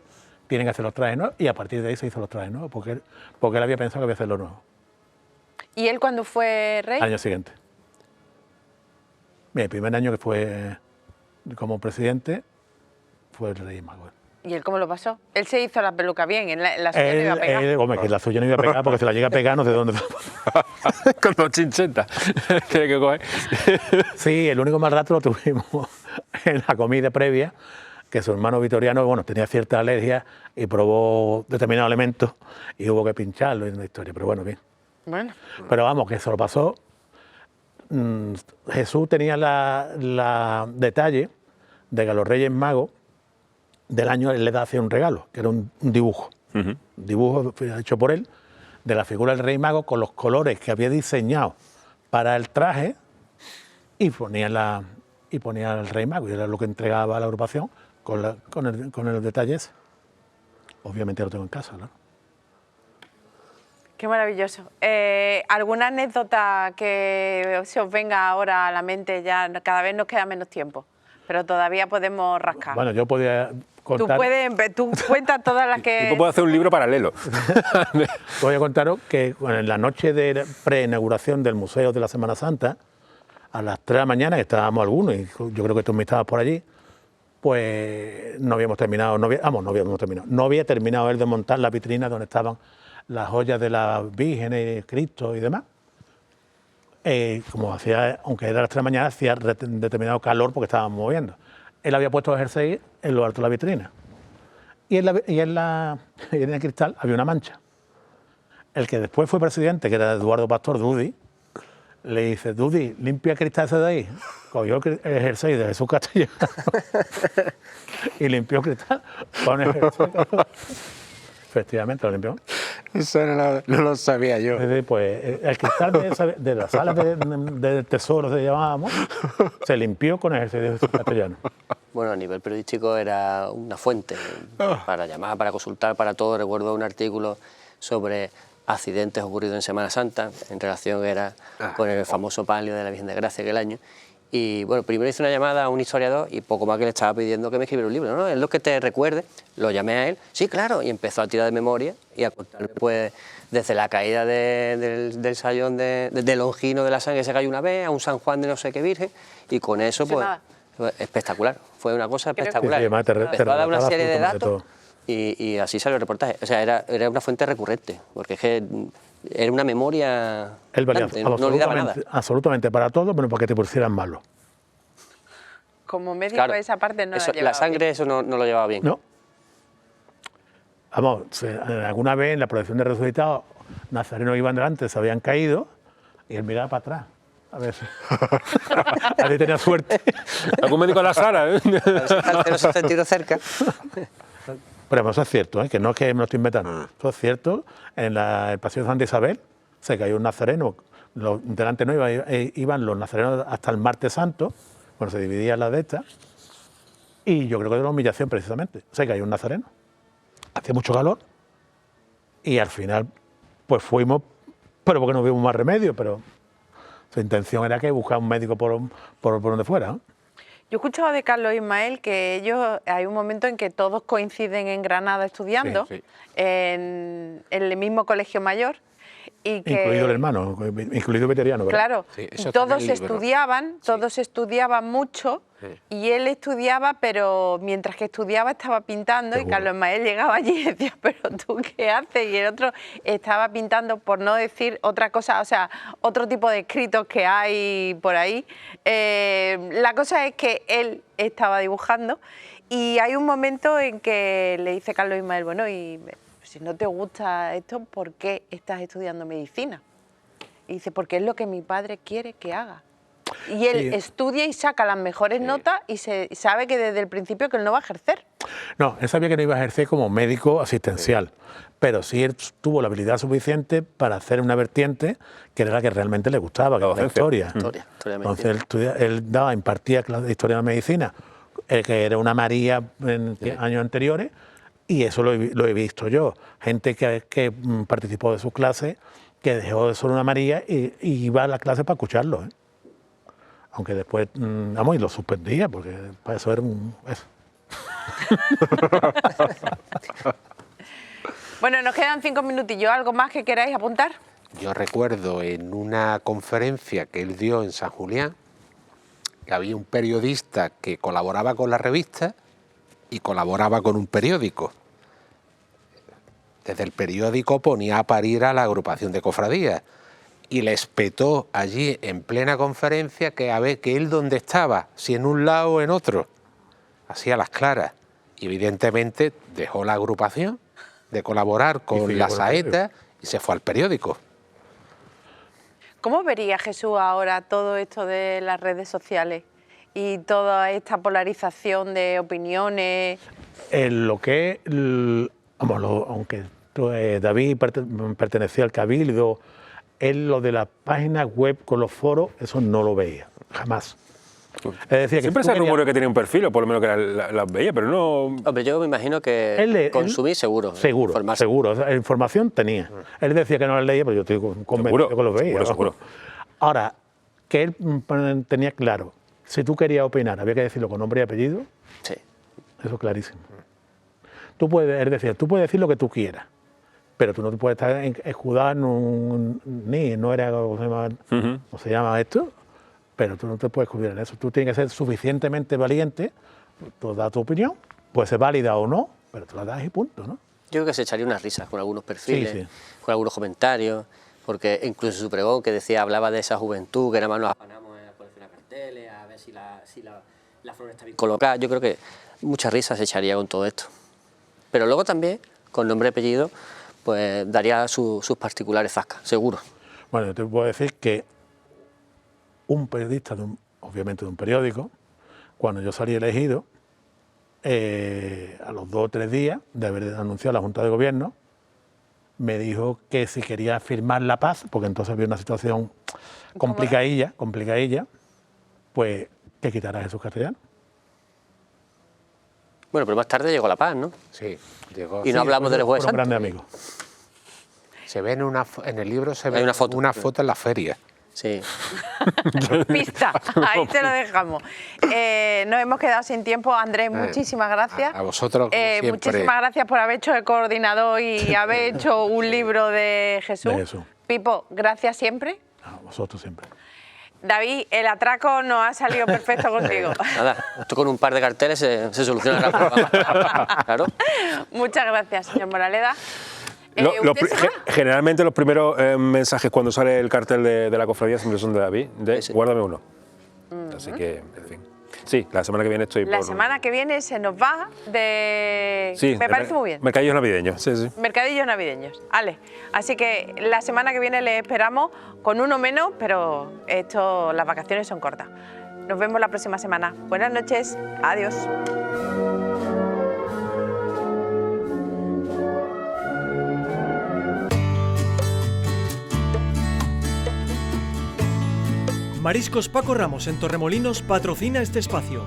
tiene que hacer los trajes nuevos y a partir de ahí se hizo los trajes nuevos, porque él había pensado que había que hacerlo nuevo. ¿Y él cuándo fue rey? Al año siguiente. El primer año que fue como presidente fue el rey mago. ¿Y él cómo lo pasó? Él se hizo la peluca bien, la suya no iba a pegar. Hombre, que la suya no iba a pegar porque se la llega a pegar no sé dónde. Con 2 chinchetas. Tiene que coger. Sí, el único mal rato lo tuvimos en la comida previa, que su hermano Vitoriano, bueno, tenía cierta alergia y probó determinados elementos y hubo que pincharlo en la historia, pero bueno, bien. Bueno. Pero vamos, que se lo pasó. Jesús tenía la detalle de que a los Reyes Magos del año él le hacía un regalo, que era un dibujo. Un dibujo hecho por él de la figura del Rey Mago con los colores que había diseñado para el traje y ponía el Rey Mago, y era lo que entregaba a la agrupación con el detalle ese. Obviamente lo tengo en casa, ¿no? Qué maravilloso. ¿Alguna anécdota que se os venga ahora a la mente? Ya cada vez nos queda menos tiempo, pero todavía podemos rascar. Bueno, yo podía contar... Tú cuentas todas las que... Tú puedes hacer un libro paralelo. Voy a contaros que en la noche de pre-inauguración del Museo de la Semana Santa, a las 3 de la mañana, que estábamos algunos, y yo creo que tú me estabas por allí, pues no había terminado él de montar la vitrina donde estaban las joyas de las vírgenes, Cristo y demás. Como hacía, aunque era las 3 de la mañana, hacía determinado calor porque estábamos moviendo. Él había puesto el jersey en lo alto de la vitrina. Y en el cristal había una mancha. El que después fue presidente, que era Eduardo Pastor Dudi, le dice: Dudi, limpia el cristal ese de ahí. Cogió el jersey de Jesús Castellano y limpió el cristal con el jersey. Efectivamente, lo limpió. Eso no lo sabía yo. Pues el cristal de la sala de tesoro, se llamábamos, se limpió con el jersey de Jesús Castellano. Bueno, a nivel periodístico era una fuente para llamar, para consultar, para todo. Recuerdo un artículo sobre accidentes ocurridos en Semana Santa, en relación con el famoso palio de la Virgen de Gracia aquel año. Y bueno, primero hice una llamada a un historiador y poco más que le estaba pidiendo que me escribiera un libro, ¿no? Es lo que te recuerde. Lo llamé a él, sí, claro, y empezó a tirar de memoria y a contarme, pues, desde la caída del sayón de Longino de la Sangre, que se cayó una vez, a un San Juan de no sé qué virgen, y con eso, pues, espectacular. Fue una cosa espectacular. Sí, empezó a dar una serie de datos y así salió el reportaje. O sea, era una fuente recurrente, porque es que era una memoria... Él valía no olvidaba nada. Absolutamente para todo, pero para que te pusieran malo. Como médico, Claro, esa parte no eso, la llevaba la sangre, bien. eso no lo llevaba bien. No. Vamos, alguna vez en la procesión de resucitados, nazarenos iban delante, se habían caído, y él miraba para atrás. A ver si tenía suerte. ¿Algún médico a la sala? No se sentido cerca. Pero eso es cierto, que no es que me lo estoy inventando. Eso es cierto. En el Paseo de Santa Isabel se cayó un nazareno. Delante no iban los nazarenos hasta el Martes Santo, cuando se dividían las de estas. Y yo creo que de la humillación, precisamente. Se cayó un nazareno. Hacía mucho calor. Y al final, pues fuimos, pero porque no vimos más remedio. Pero su intención era que buscara un médico por donde fuera, ¿no? Yo he escuchado de Carlos e Ismael que ellos, hay un momento en que todos coinciden en Granada estudiando, Sí. en el mismo colegio mayor. Y que, incluido el hermano, incluido Vitoriano, ¿verdad? claro, Sí, y eso está en todos el libro. todos estudiaban mucho, y él estudiaba, pero mientras que estudiaba estaba pintando, y Seguro. Carlos Ismael llegaba allí y decía: ¿pero tú qué haces? Y el otro estaba pintando, por no decir otra cosa, o sea, otro tipo de escritos que hay por ahí. La cosa es que él estaba dibujando, y hay un momento en que le dice Carlos Ismael: bueno, y si no te gusta esto, ¿por qué estás estudiando medicina? Y dice: porque es lo que mi padre quiere que haga. Y él Sí. estudia y saca las mejores notas y sabe que desde el principio que él no va a ejercer. No, él sabía que no iba a ejercer como médico asistencial, pero sí él tuvo la habilidad suficiente para hacer una vertiente que era la que realmente le gustaba, que era la historia. Historia de Entonces medicina. él impartía clases de historia de la medicina, que era una María en años anteriores, y eso lo he visto yo. Gente que participó de sus clases, que dejó de ser una María y iba a las clases para escucharlo, ¿eh? Aunque después, y lo suspendía, porque para eso era eso. Bueno, nos quedan 5 minutillos. ¿Algo más que queráis apuntar? Yo recuerdo en una conferencia que él dio en San Julián, que había un periodista que colaboraba con la revista y colaboraba con un periódico. Desde el periódico ponía a parir a la agrupación de cofradías y le espetó allí en plena conferencia que a ver que él dónde estaba, si en un lado o en otro, así a las claras. y evidentemente dejó la agrupación de colaborar con la Saeta y se fue al periódico. ¿Cómo vería Jesús ahora todo esto de las redes sociales y toda esta polarización de opiniones? Lo que aunque David pertenecía al Cabildo, él lo de las páginas web con los foros, eso no lo veía, jamás. Él decía que siempre se rumoreó que tenía un perfil, o por lo menos que las veía, pero no... Hombre, yo me imagino que consumí seguro. Seguro. La información tenía. Él decía que no la leía, pero yo estoy convencido que los veía. Seguro. Ahora, que él tenía claro, si tú querías opinar, había que decirlo con nombre y apellido. Sí. Eso es clarísimo. Tú puedes decir lo que tú quieras, pero tú no te puedes estar escudado no era ¿cómo se llama esto? Pero tú no te puedes escudar en eso. Tú tienes que ser suficientemente valiente, tú das tu opinión, puede ser válida o no, pero tú la das y punto, ¿no? Yo creo que se echaría unas risas con algunos perfiles, Sí. con algunos comentarios, porque incluso su pregón que decía, hablaba de esa juventud, que nada más nos afanamos a coleccionar carteles, a ver si la flor está bien colocada. Yo creo que mucha risa se echaría con todo esto. Pero luego también, con nombre y apellido, pues daría sus particulares zascas, seguro. Bueno, yo te puedo decir que un periodista, obviamente de un periódico, cuando yo salí elegido, a los 2 o 3 días de haber anunciado a la Junta de Gobierno, me dijo que si quería firmar la paz, porque entonces había una situación complicadilla, pues que quitara a Jesús Castellano. Bueno, pero más tarde llegó la paz, ¿no? Sí, llegó. Y no hablamos de los jueves Fueron santos. grandes amigos. Se ve en el libro se ve Hay una foto en la feria. Sí. Pista, ahí te lo dejamos. Nos hemos quedado sin tiempo. Andrés, muchísimas gracias. A vosotros, como siempre. Muchísimas gracias por haber hecho el coordinador y haber hecho un libro de Jesús. Pipo, gracias siempre. A vosotros siempre. David, el atraco nos ha salido perfecto contigo. Nada, esto con un par de carteles se soluciona rápido. Claro. Muchas gracias, señor Moraleda. Generalmente los primeros mensajes cuando sale el cartel de la cofradía siempre son de David, Sí. guárdame uno. Así que, en fin. Sí, la semana que viene estoy La semana que viene se nos va de... Sí, me parece muy bien. Mercadillos navideños, sí. Mercadillos navideños, vale. Así que la semana que viene les esperamos con uno menos, pero las vacaciones son cortas. Nos vemos la próxima semana. Buenas noches, adiós. Mariscos Paco Ramos en Torremolinos patrocina este espacio.